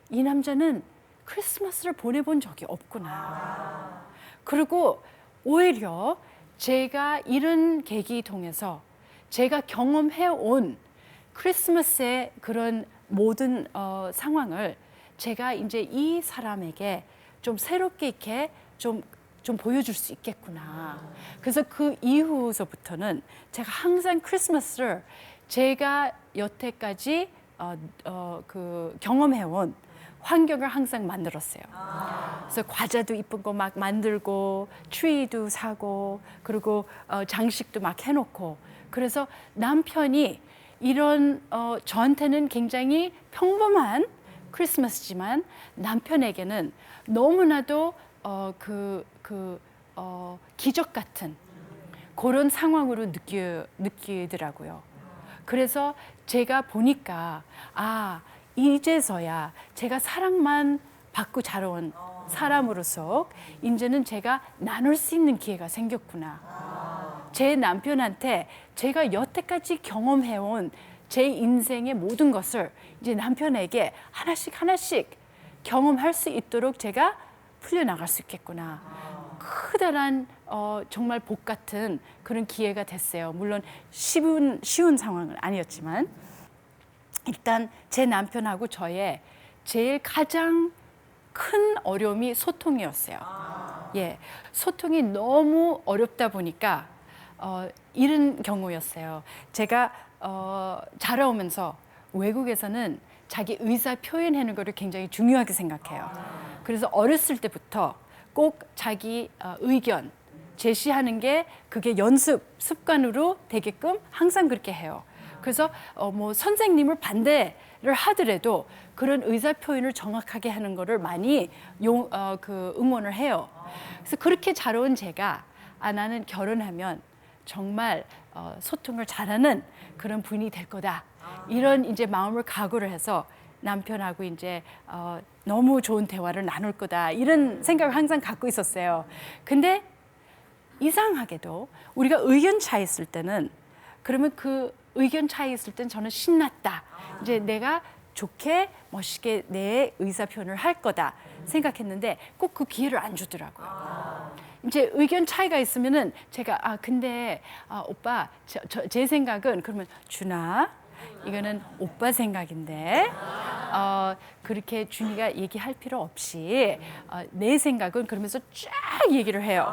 이 남자는 크리스마스를 보내본 적이 없구나. 그리고 오히려 제가 이런 계기 통해서 제가 경험해온 크리스마스의 그런 모든 상황을 제가 이제 이 사람에게 좀 새롭게 이렇게 좀 보여줄 수 있겠구나. 그래서 그 이후서부터는 제가 항상 크리스마스를 제가 여태까지 그 경험해온 환경을 항상 만들었어요. 그래서 과자도 이쁜 거 막 만들고 트리도 사고 그리고 장식도 막 해놓고 그래서 남편이 이런 저한테는 굉장히 평범한 크리스마스지만 남편에게는 너무나도 기적 같은 그런 상황으로 느끼더라고요. 그래서 제가 보니까 이제서야 제가 사랑만 받고 자라온 사람으로서 이제는 제가 나눌 수 있는 기회가 생겼구나. 제 남편한테 제가 여태까지 경험해온 제 인생의 모든 것을 이제 남편에게 하나씩 경험할 수 있도록 제가 풀려나갈 수 있겠구나. 커다란 정말 복 같은 그런 기회가 됐어요. 물론 쉬운 상황은 아니었지만 일단 제 남편하고 저의 제일 가장 큰 어려움이 소통이었어요. 예, 소통이 너무 어렵다 보니까 이런 경우였어요. 제가 자라오면서 외국에서는 자기 의사 표현하는 거를 굉장히 중요하게 생각해요. 그래서 어렸을 때부터 꼭 자기 의견 제시하는 게 그게 연습, 습관으로 되게끔 항상 그렇게 해요. 그래서 뭐 선생님을 반대를 하더라도 그런 의사 표현을 정확하게 하는 거를 많이 응원을 해요. 그래서 그렇게 자라온 제가 나는 결혼하면 정말 소통을 잘하는 그런 부인이 될 거다. 이런 이제 마음을 각오를 해서 남편하고 이제 너무 좋은 대화를 나눌 거다. 이런 생각을 항상 갖고 있었어요. 근데 이상하게도 우리가 의견 차이 있을 때는 그러면 그 의견 차이 있을 땐 저는 신났다. 이제 내가 좋게 멋있게 내 의사 표현을 할 거다 생각했는데 꼭 그 기회를 안 주더라고요. 이제 의견 차이가 있으면은 제가 근데 오빠 제 생각은 그러면 준아 이거는 오빠 생각인데 그렇게 준이가 얘기할 필요 없이 내 생각은 그러면서 쫙 얘기를 해요.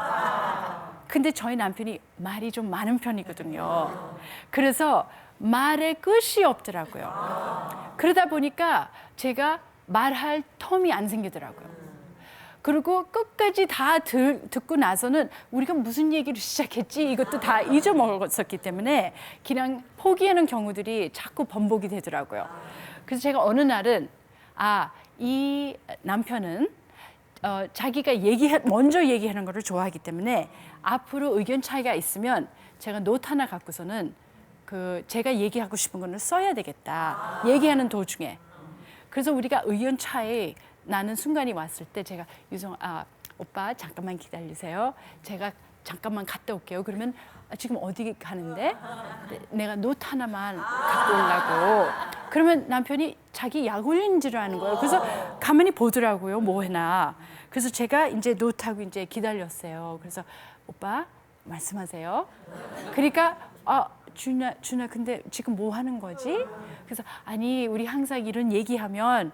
근데 저희 남편이 말이 좀 많은 편이거든요. 그래서 말에 끝이 없더라고요. 그러다 보니까 제가 말할 텀이 안 생기더라고요. 그리고 끝까지 다 듣고 나서는 우리가 무슨 얘기를 시작했지 이것도 다 잊어먹었었기 때문에 그냥 포기하는 경우들이 자꾸 번복이 되더라고요. 그래서 제가 어느 날은 이 남편은 자기가 먼저 얘기하는 거를 좋아하기 때문에 앞으로 의견 차이가 있으면 제가 노트 하나 갖고서는 제가 얘기하고 싶은 거는 써야 되겠다. 얘기하는 도중에. 그래서 우리가 의견 차이 나는 순간이 왔을 때 제가 오빠 잠깐만 기다리세요. 제가 잠깐만 갔다 올게요. 그러면 지금 어디 가는데? 내가 노트 하나만 갖고 오려고. 그러면 남편이 자기 약 올리는 줄 아는 거예요. 그래서 가만히 보더라고요. 뭐 해나. 그래서 제가 이제 노트하고 이제 기다렸어요. 그래서 오빠 말씀하세요. 그러니까 준아 근데 지금 뭐 하는 거지? 그래서 아니 우리 항상 이런 얘기하면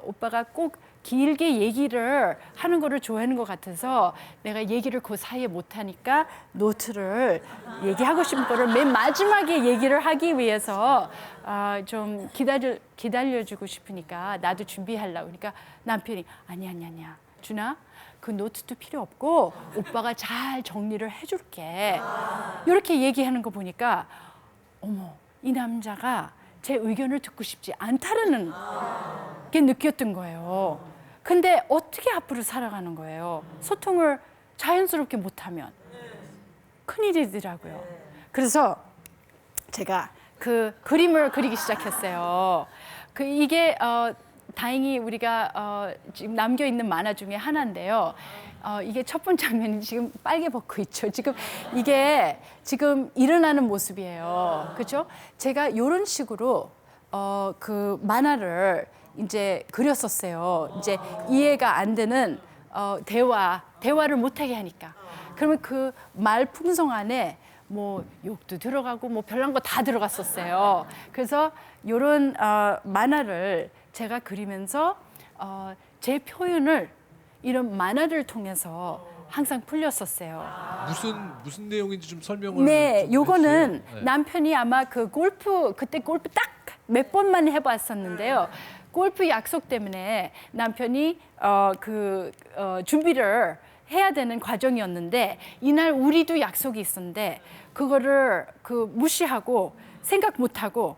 오빠가 꼭 길게 얘기를 하는 거를 좋아하는 것 같아서 내가 얘기를 그 사이에 못하니까 노트를 얘기하고 싶은 거를 맨 마지막에 얘기를 하기 위해서 좀 기다려주고 싶으니까 나도 준비하려고. 그러니까 남편이 아니야 준아 그 노트도 필요 없고 오빠가 잘 정리를 해줄게. 이렇게 얘기하는 거 보니까 어머 이 남자가 제 의견을 듣고 싶지 않다는 게 느꼈던 거예요. 근데 어떻게 앞으로 살아가는 거예요? 소통을 자연스럽게 못하면 큰일이더라고요. 그래서 제가 그 그림을 그리기 시작했어요. 이게 다행히 우리가 지금 남겨 있는 만화 중에 하나인데요. 이게 첫 번째 장면이 지금 빨개 벗고 있죠. 지금 이게 지금 일어나는 모습이에요. 그렇죠? 제가 이런 식으로 그 만화를 이제 그렸었어요. 이제 이해가 안 되는 대화를 못하게 하니까. 그러면 그 말풍성 안에 뭐 욕도 들어가고 뭐 별난 거 다 들어갔었어요. 그래서 이런 만화를 제가 그리면서 제 표현을 이런 만화를 통해서 항상 풀렸었어요. 무슨 내용인지 좀 설명을 네, 좀 요거는 해주세요. 네. 남편이 아마 그때 골프 딱 몇 번만 해봤었는데요. 골프 약속 때문에 남편이 준비를 해야 되는 과정이었는데 이날 우리도 약속이 있었는데 그거를 무시하고 생각 못하고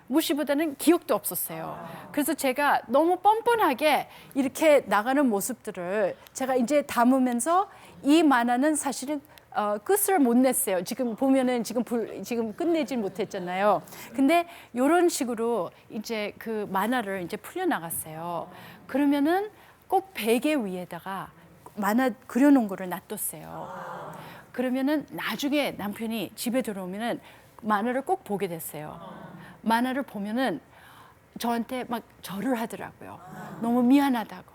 무시보다는 기억도 없었어요. 그래서 제가 너무 뻔뻔하게 이렇게 나가는 모습들을 제가 이제 담으면서 이 만화는 사실은 끝을 못 냈어요. 지금 보면은 지금 끝내질 못했잖아요. 근데 이런 식으로 이제 그 만화를 이제 풀려 나갔어요. 그러면은 꼭 베개 위에다가 만화 그려놓은 거를 놔뒀어요. 그러면은 나중에 남편이 집에 들어오면은 만화를 꼭 보게 됐어요. 만화를 보면은 저한테 막 절을 하더라고요. 너무 미안하다고.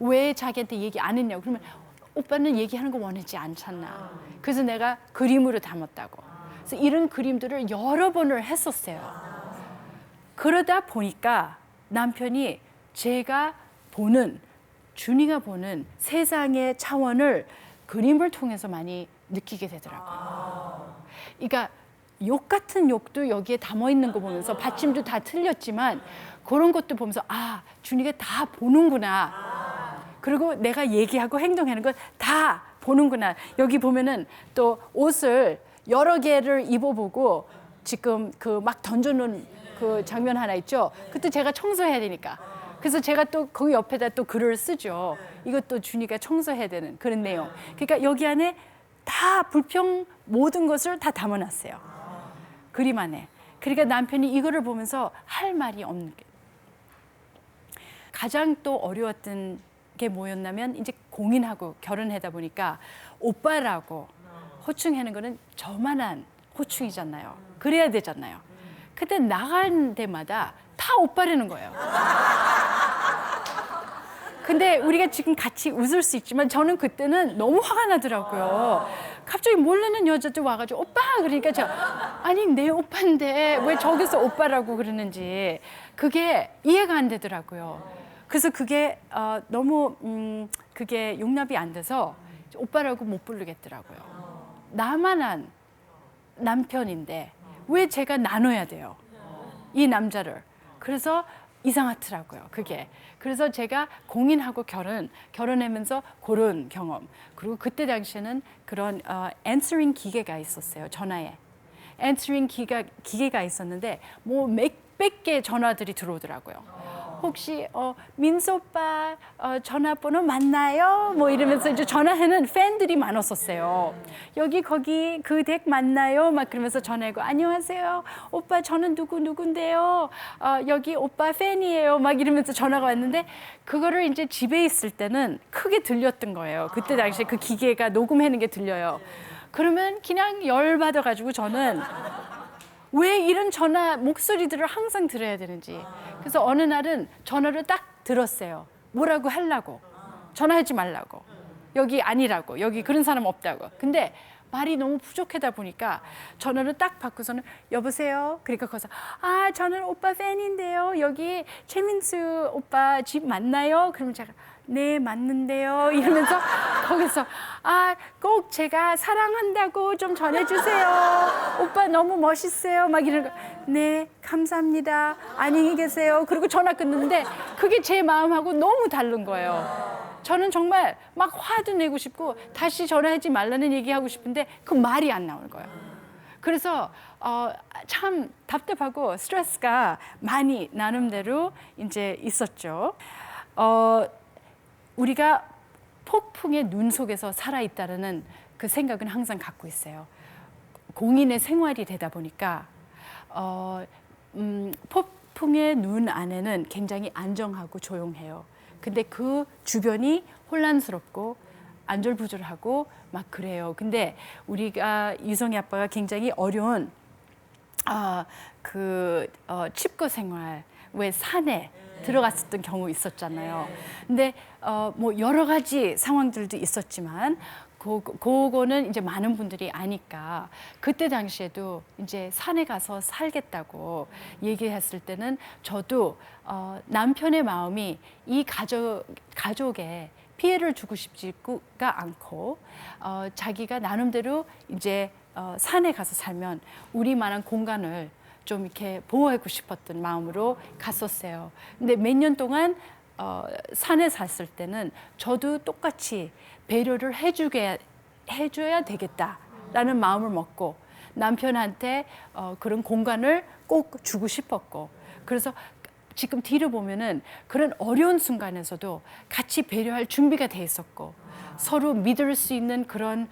왜 자기한테 얘기 안 했냐고. 그러면 오빠는 얘기하는 거 원하지 않잖아. 그래서 내가 그림으로 담았다고. 그래서 이런 그림들을 여러 번을 했었어요. 그러다 보니까 남편이 제가 보는 준이가 보는 세상의 차원을 그림을 통해서 많이 느끼게 되더라고요. 그러니까 욕 같은 욕도 여기에 담아 있는 거 보면서 받침도 다 틀렸지만 그런 것도 보면서 아, 준이가 다 보는구나. 그리고 내가 얘기하고 행동하는 거 다 보는구나. 여기 보면은 또 옷을 여러 개를 입어보고 지금 그 막 던져놓은 그 장면 하나 있죠. 그때 제가 청소해야 되니까. 그래서 제가 또 그 옆에다 또 글을 쓰죠. 이것도 준이가 청소해야 되는 그런 내용. 그러니까 여기 안에 다 불평 모든 것을 다 담아놨어요. 그림 안에. 그러니까 남편이 이거를 보면서 할 말이 없는 게. 가장 또 어려웠던 게 뭐였냐면 이제 공인하고 결혼하다 보니까 오빠라고 호칭하는 거는 저만한 호칭이잖아요. 그래야 되잖아요. 그때 나간 데마다 다 오빠라는 거예요. 근데 우리가 지금 같이 웃을 수 있지만 저는 그때는 너무 화가 나더라고요. 갑자기 모르는 여자도 와가지고 오빠 그러니까 저 아니 내 오빠인데 왜 저기서 오빠라고 그러는지 그게 이해가 안 되더라고요. 그래서 그게 너무 그게 용납이 안 돼서 오빠라고 못 부르겠더라고요. 나만한 남편인데 왜 제가 나눠야 돼요? 이 남자를. 그래서 이상하더라고요. 그게. 그래서 제가 공인하고 결혼하면서 그런 경험. 그리고 그때 당시에는 그런 answering 기계가 있었어요. 전화에. answering 기계가 있었는데 뭐 몇백 개 전화들이 들어오더라고요. 혹시 민수 오빠 전화번호 맞나요? 뭐 이러면서 이제 전화하는 팬들이 많았었어요. 여기 거기 그 댁 맞나요? 막 그러면서 전화하고 안녕하세요. 오빠 저는 누군데요. 여기 오빠 팬이에요. 막 이러면서 전화가 왔는데 그거를 이제 집에 있을 때는 크게 들렸던 거예요. 그때 당시에 그 기계가 녹음하는 게 들려요. 그러면 그냥 열받아가지고 저는 왜 이런 전화 목소리들을 항상 들어야 되는지. 그래서 어느 날은 전화를 딱 들었어요. 뭐라고 하려고. 전화하지 말라고. 여기 아니라고. 여기 그런 사람 없다고. 근데 말이 너무 부족하다 보니까 전화를 딱 받고서는 여보세요? 그러니까 거기서 아 저는 오빠 팬인데요. 여기 최민수 오빠 집 맞나요? 그러면 제가 네 맞는데요 이러면서 거기서 아 꼭 제가 사랑한다고 좀 전해주세요. 오빠 너무 멋있어요. 막 이러는 거. 네 감사합니다. 안녕히 계세요. 그리고 전화 끊는데 그게 제 마음하고 너무 다른 거예요. 저는 정말 막 화도 내고 싶고 다시 전화하지 말라는 얘기하고 싶은데 그 말이 안 나오는 거예요. 그래서 참 답답하고 스트레스가 많이 나름대로 이제 있었죠. 우리가 폭풍의 눈 속에서 살아있다는 그 생각은 항상 갖고 있어요. 공인의 생활이 되다 보니까 폭풍의 눈 안에는 굉장히 안정하고 조용해요. 근데 그 주변이 혼란스럽고 안절부절하고 막 그래요. 근데 우리가 유성이 아빠가 굉장히 어려운 칩거 생활, 왜 산에 들어갔었던 경우 있었잖아요. 근데 뭐 여러 가지 상황들도 있었지만 그거는 이제 많은 분들이 아니까 그때 당시에도 이제 산에 가서 살겠다고 얘기했을 때는 저도 남편의 마음이 이 가족에 피해를 주고 싶지가 않고 자기가 나름대로 이제 산에 가서 살면 우리만한 공간을 좀 이렇게 보호하고 싶었던 마음으로 갔었어요. 근데 몇 년 동안 산에 샀을 때는 저도 똑같이 배려를 해줘야 되겠다라는 마음을 먹고 남편한테 그런 공간을 꼭 주고 싶었고 그래서 지금 뒤로 보면은 그런 어려운 순간에서도 같이 배려할 준비가 돼 있었고 서로 믿을 수 있는 그런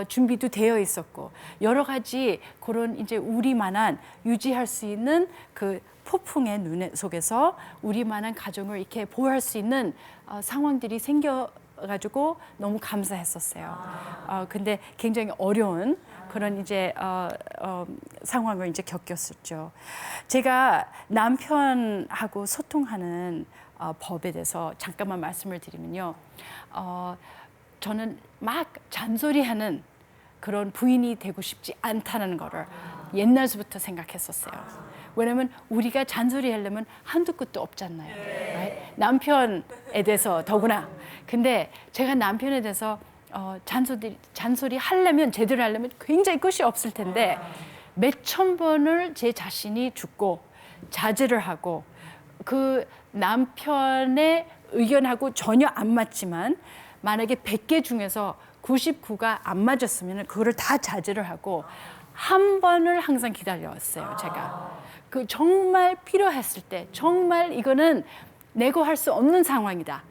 준비도 되어 있었고 여러 가지 그런 이제 우리만한 유지할 수 있는 그 폭풍의 눈 속에서 우리만한 가정을 이렇게 보호할 수 있는 상황들이 생겨가지고 너무 감사했었어요. 근데 굉장히 어려운 그런 이제 상황을 이제 겪었었죠. 제가 남편하고 소통하는 법에 대해서 잠깐만 말씀을 드리면요. 저는 막 잔소리하는 그런 부인이 되고 싶지 않다는 거를 옛날부터 생각했었어요. 왜냐면 우리가 잔소리하려면 한두 끝도 없잖아요. right? 남편에 대해서 더구나. 근데 제가 남편에 대해서 잔소리 하려면 제대로 하려면 굉장히 끝이 없을 텐데 몇천 번을 제 자신이 죽고 자제를 하고 그 남편의 의견하고 전혀 안 맞지만 만약에 100개 중에서 99가 안 맞았으면 그거를 다 자제를 하고 한 번을 항상 기다려왔어요. 제가 그 정말 필요했을 때 정말 이거는 내고 할 수 없는 상황이다.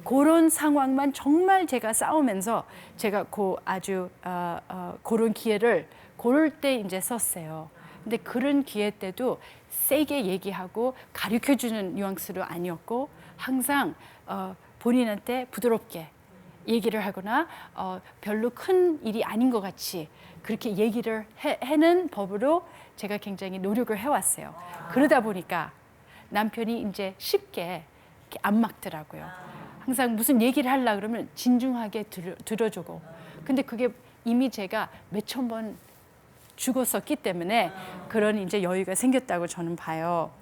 그런 상황만 정말 제가 싸우면서 제가 아주 그런 기회를 고를 때 이제 썼어요. 근데 그런 기회 때도 세게 얘기하고 가르쳐주는 뉘앙스로 아니었고 항상 본인한테 부드럽게 얘기를 하거나 별로 큰 일이 아닌 것 같이 그렇게 얘기를 해는 법으로 제가 굉장히 노력을 해왔어요. 그러다 보니까 남편이 이제 쉽게 이렇게 안 막더라고요. 항상 무슨 얘기를 하려고 그러면 진중하게 들어주고. 근데 그게 이미 제가 몇천 번 죽었었기 때문에 그런 이제 여유가 생겼다고 저는 봐요.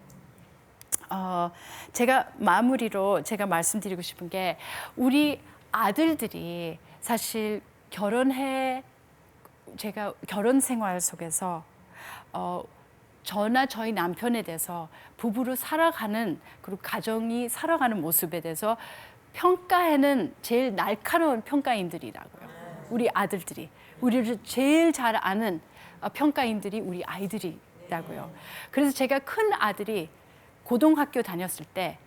제가 마무리로 제가 말씀드리고 싶은 게 우리 아들들이 사실 제가 결혼 생활 속에서 저나 저희 남편에 대해서 부부로 살아가는 그리고 가정이 살아가는 모습에 대해서 평가에는 제일 날카로운 평가인들이라고요. 우리 아들들이 우리를 제일 잘 아는 평가인들이 우리 아이들이라고요. 그래서 제가 큰 아들이 고등학교 다녔을 때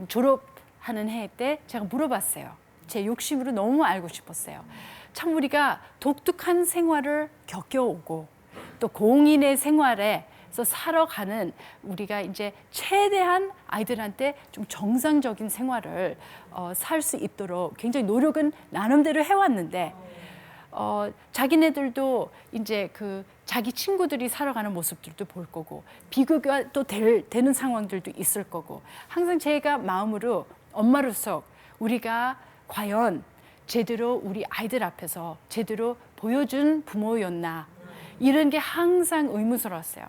졸업하는 해 때 제가 물어봤어요. 제 욕심으로 너무 알고 싶었어요. 참 우리가 독특한 생활을 겪어오고 또 공인의 생활에서 살아가는 우리가 이제 최대한 아이들한테 좀 정상적인 생활을 살 수 있도록 굉장히 노력은 나름대로 해왔는데 자기네들도 이제 그 자기 친구들이 살아가는 모습들도 볼 거고 비교가 또 되는 상황들도 있을 거고 항상 제가 마음으로 엄마로서 우리가 과연 제대로 우리 아이들 앞에서 제대로 보여준 부모였나 이런 게 항상 의문스러웠어요.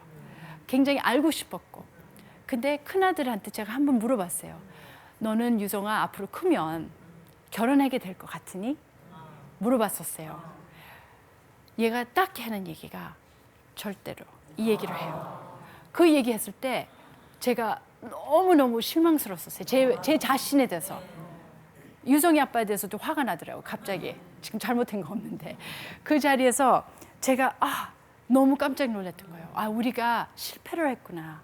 굉장히 알고 싶었고 근데 큰아들한테 제가 한번 물어봤어요. 너는 유정아 앞으로 크면 결혼하게 될 것 같으니? 물어봤었어요. 얘가 딱 하는 얘기가 절대로 이 얘기를 해요. 그 얘기했을 때 제가 너무너무 실망스러웠어요. 제 자신에 대해서. 유정이 아빠에 대해서도 화가 나더라고요. 갑자기. 지금 잘못한 거 없는데. 그 자리에서 제가 너무 깜짝 놀랐던 거예요. 우리가 실패를 했구나.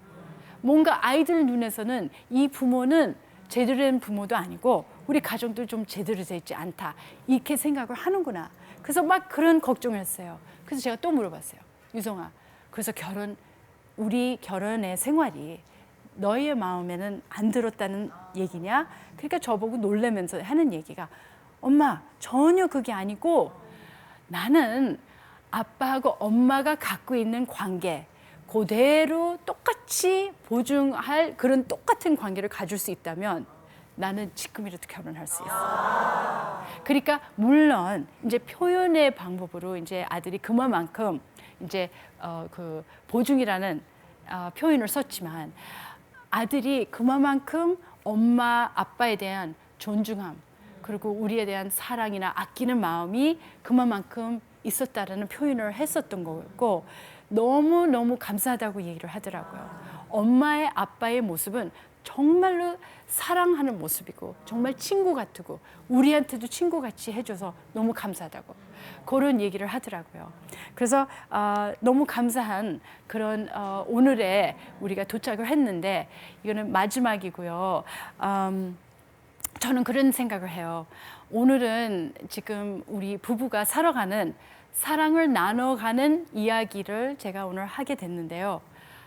뭔가 아이들 눈에서는 이 부모는 제대로 된 부모도 아니고 우리 가정도 좀 제대로 돼 있지 않다. 이렇게 생각을 하는구나. 그래서 막 그런 걱정을 했어요. 그래서 제가 또 물어봤어요. 유정아, 그래서 우리 결혼의 생활이 너의 마음에는 안 들었다는 얘기냐? 그러니까 저보고 놀라면서 하는 얘기가 엄마, 전혀 그게 아니고 나는 아빠하고 엄마가 갖고 있는 관계 그대로 똑같이 보증할 그런 똑같은 관계를 가질 수 있다면 나는 지금이라도 결혼할 수 있어. 그러니까 물론 이제 표현의 방법으로 이제 아들이 그만큼 이제 그 보증이라는 표현을 썼지만 아들이 그만큼 엄마 아빠에 대한 존중함 그리고 우리에 대한 사랑이나 아끼는 마음이 그만큼 있었다라는 표현을 했었던 거고 너무너무 감사하다고 얘기를 하더라고요. 엄마의 아빠의 모습은 정말로 사랑하는 모습이고 정말 친구 같고 우리한테도 친구같이 해줘서 너무 감사하다고 그런 얘기를 하더라고요. 그래서 너무 감사한 그런 오늘에 우리가 도착을 했는데 이거는 마지막이고요. 저는 그런 생각을 해요. 오늘은 지금 우리 부부가 살아가는 사랑을 나눠가는 이야기를 제가 오늘 하게 됐는데요.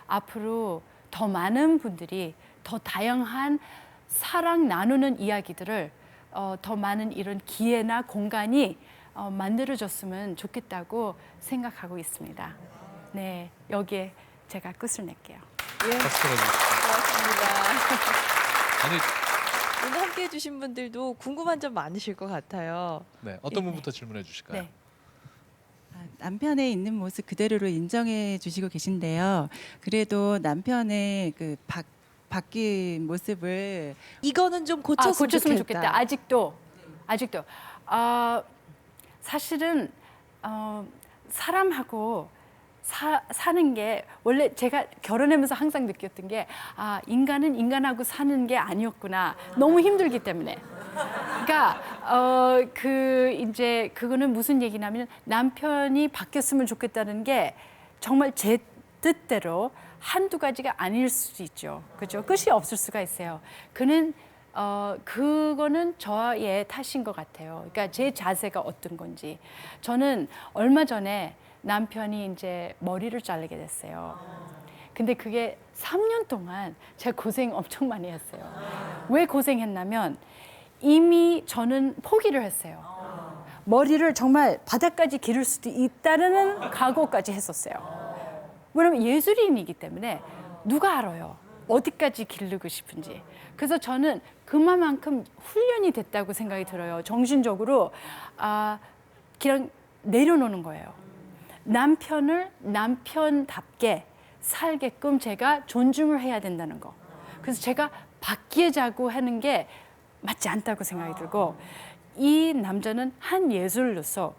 앞으로 더 많은 분들이 더 다양한 사랑 나누는 이야기들을 더 많은 이런 기회나 공간이 만들어졌으면 좋겠다고 생각하고 있습니다. 네, 여기에 제가 끝을 낼게요. 예, 박수 쳐주십시오. 고맙습니다. 아니, 오늘 함께 해주신 분들도 궁금한 점 많으실 것 같아요. 네, 어떤 네. 분부터 질문해 주실까요? 네. 남편의 있는 모습 그대로로 인정해 주시고 계신데요. 그래도 남편의 그 바뀐 모습을 이거는 좀 고쳤으면, 고쳤으면 좋겠다. 좋겠다. 아직도. 사실은 사람하고 사는 게 원래 제가 결혼하면서 항상 느꼈던 게 인간은 인간하고 사는 게 아니었구나. 너무 힘들기 때문에. 그러니까 이제 그거는 무슨 얘기냐면 남편이 바뀌었으면 좋겠다는 게 정말 제 뜻대로 한두 가지가 아닐 수도 있죠. 그렇죠? 끝이 없을 수가 있어요. 그거는 저의 탓인 것 같아요. 그러니까 제 자세가 어떤 건지. 저는 얼마 전에 남편이 이제 머리를 자르게 됐어요. 근데 그게 3년 동안 제가 고생 엄청 많이 했어요. 왜 고생했냐면 이미 저는 포기를 했어요. 머리를 정말 바닥까지 기를 수도 있다는 각오까지 했었어요. 왜냐면 예술인이기 때문에 누가 알아요? 어디까지 기르고 싶은지. 그래서 저는 그만큼 훈련이 됐다고 생각이 들어요. 정신적으로 그냥 내려놓는 거예요. 남편을 남편답게 살게끔 제가 존중을 해야 된다는 거. 그래서 제가 바뀌자고 하는 게 맞지 않다고 생각이 들고 이 남자는 한 예술로서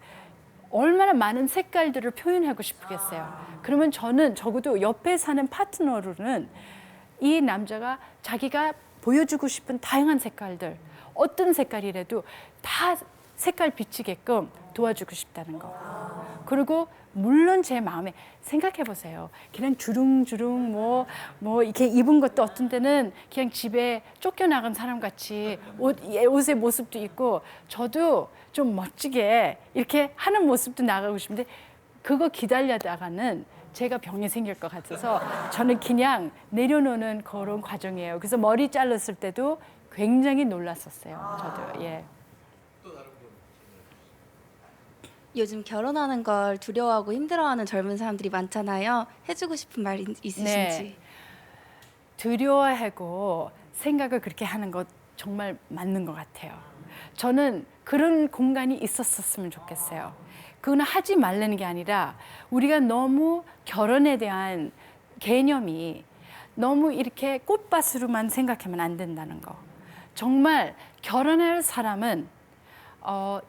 얼마나 많은 색깔들을 표현하고 싶겠어요. 그러면 저는 적어도 옆에 사는 파트너로는 이 남자가 자기가 보여주고 싶은 다양한 색깔들, 어떤 색깔이라도 다 색깔 비치게끔 도와주고 싶다는 거. 그리고 물론 제 마음에 생각해 보세요. 그냥 주릉주릉 뭐 이렇게 입은 것도 어떤 때는 그냥 집에 쫓겨나간 사람 같이 옷의 모습도 있고 저도 좀 멋지게 이렇게 하는 모습도 나가고 싶은데 그거 기다려다가는 제가 병이 생길 것 같아서 저는 그냥 내려놓는 그런 과정이에요. 그래서 머리 잘랐을 때도 굉장히 놀랐었어요. 저도 예. 요즘 결혼하는 걸 두려워하고 힘들어하는 젊은 사람들이 많잖아요. 해주고 싶은 말 있으신지? 네. 두려워하고 생각을 그렇게 하는 것 정말 맞는 것 같아요. 저는 그런 공간이 있었으면 좋겠어요. 그거는 하지 말라는 게 아니라 우리가 너무 결혼에 대한 개념이 너무 이렇게 꽃밭으로만 생각하면 안 된다는 거. 정말 결혼할 사람은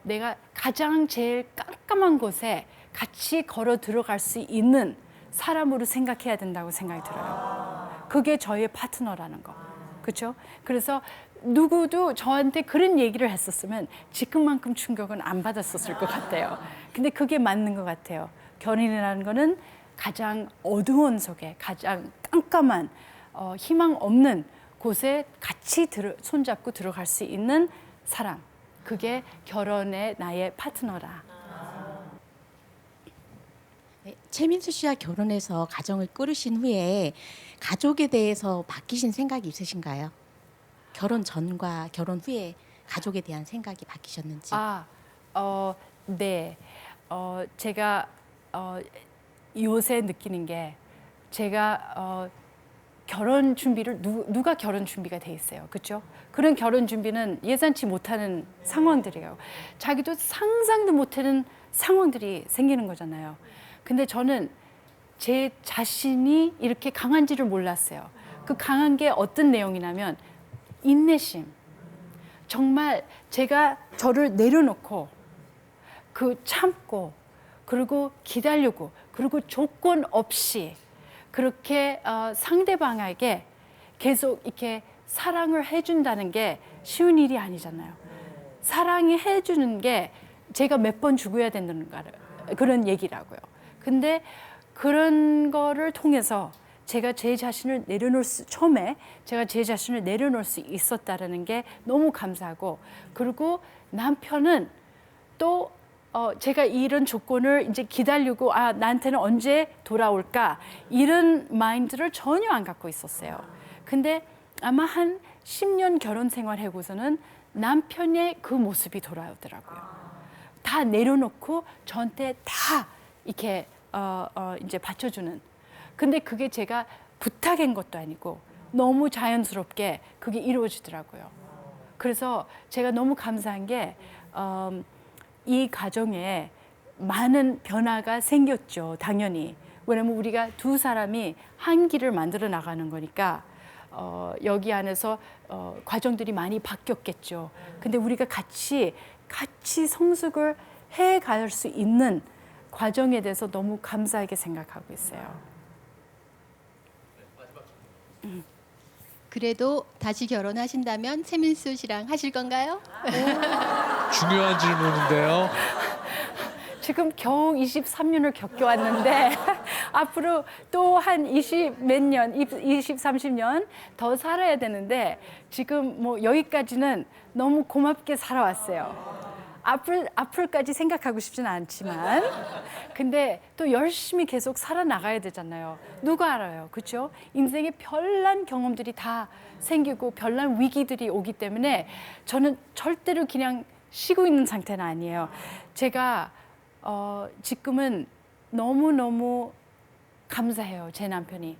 내가 가장 제일 깜깜한 곳에 같이 걸어 들어갈 수 있는 사람으로 생각해야 된다고 생각이 들어요. 그게 저의 파트너라는 거. 그렇죠? 그래서 누구도 저한테 그런 얘기를 했었으면 지금만큼 충격은 안 받았었을 것 같아요. 근데 그게 맞는 것 같아요. 결혼이라는 거는 가장 어두운 속에 가장 깜깜한 희망 없는 곳에 같이 손잡고 들어갈 수 있는 사람. 그게 결혼의 나의 파트너라. 네, 최민수 씨와 결혼해서 가정을 꾸리신 후에 가족에 대해서 바뀌신 생각이 있으신가요? 결혼 전과 결혼 후에 가족에 대한 생각이 바뀌셨는지. 네. 제가 요새 느끼는 게 제가 결혼 준비를 누가 결혼 준비가 돼 있어요. 그렇죠? 그런 결혼 준비는 예상치 못하는 상황들이에요. 자기도 상상도 못하는 상황들이 생기는 거잖아요. 근데 저는 제 자신이 이렇게 강한지를 몰랐어요. 그 강한 게 어떤 내용이냐면 인내심. 정말 제가 저를 내려놓고 참고 그리고 기다리고 그리고 조건 없이 그렇게 상대방에게 계속 이렇게 사랑을 해준다는 게 쉬운 일이 아니잖아요. 사랑이 해주는 게 제가 몇 번 죽어야 된다는 그런 얘기라고요. 근데 그런 거를 통해서 제가 제 자신을 처음에 제가 제 자신을 내려놓을 수 있었다라는 게 너무 감사하고 그리고 남편은 또 제가 이런 조건을 이제 기다리고 나한테는 언제 돌아올까 이런 마인드를 전혀 안 갖고 있었어요. 근데 아마 한 10년 결혼 생활하고서는 남편의 그 모습이 돌아오더라고요. 다 내려놓고 저한테 다 이렇게 이제 받쳐주는. 근데 그게 제가 부탁한 것도 아니고 너무 자연스럽게 그게 이루어지더라고요. 그래서 제가 너무 감사한 게 이 가정에 많은 변화가 생겼죠. 당연히. 왜냐면 우리가 두 사람이 한 길을 만들어 나가는 거니까 여기 안에서 과정들이 많이 바뀌었겠죠. 근데 우리가 같이 성숙을 해갈 수 있는 과정에 대해서 너무 감사하게 생각하고 있어요. 그래도 다시 결혼하신다면 최민수 씨랑 하실 건가요? 중요한 질문인데요. 지금 겨우 23년을 겪어왔는데 앞으로 또 한 20 몇 년, 20, 30년 더 살아야 되는데 지금 뭐 여기까지는 너무 고맙게 살아왔어요. 앞을까지 생각하고 싶지는 않지만 근데 또 열심히 계속 살아나가야 되잖아요. 누가 알아요, 그렇죠? 인생에 별난 경험들이 다 생기고 별난 위기들이 오기 때문에 저는 절대로 그냥 쉬고 있는 상태는 아니에요. 제가 지금은 너무너무 감사해요, 제 남편이.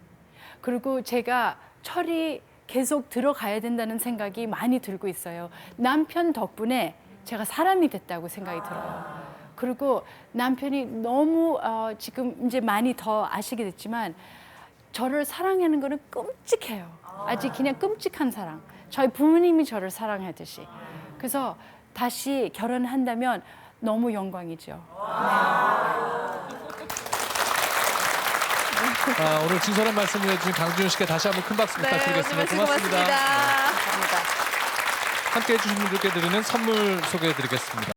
그리고 제가 철이 계속 들어가야 된다는 생각이 많이 들고 있어요. 남편 덕분에 제가 사람이 됐다고 생각이 들어요. 그리고 남편이 너무 지금 이제 많이 더 아시게 됐지만 저를 사랑하는 거는 끔찍해요. 아직 그냥 끔찍한 사랑. 저희 부모님이 저를 사랑하듯이. 그래서 다시 결혼한다면 너무 영광이죠. 오늘 진솔한 말씀을 해주신 강준현 씨께 다시 한번 큰 박수 부탁드리겠습니다. 오늘 말씀 고맙습니다. 함께해 주신 분들께 드리는 선물 소개해드리겠습니다.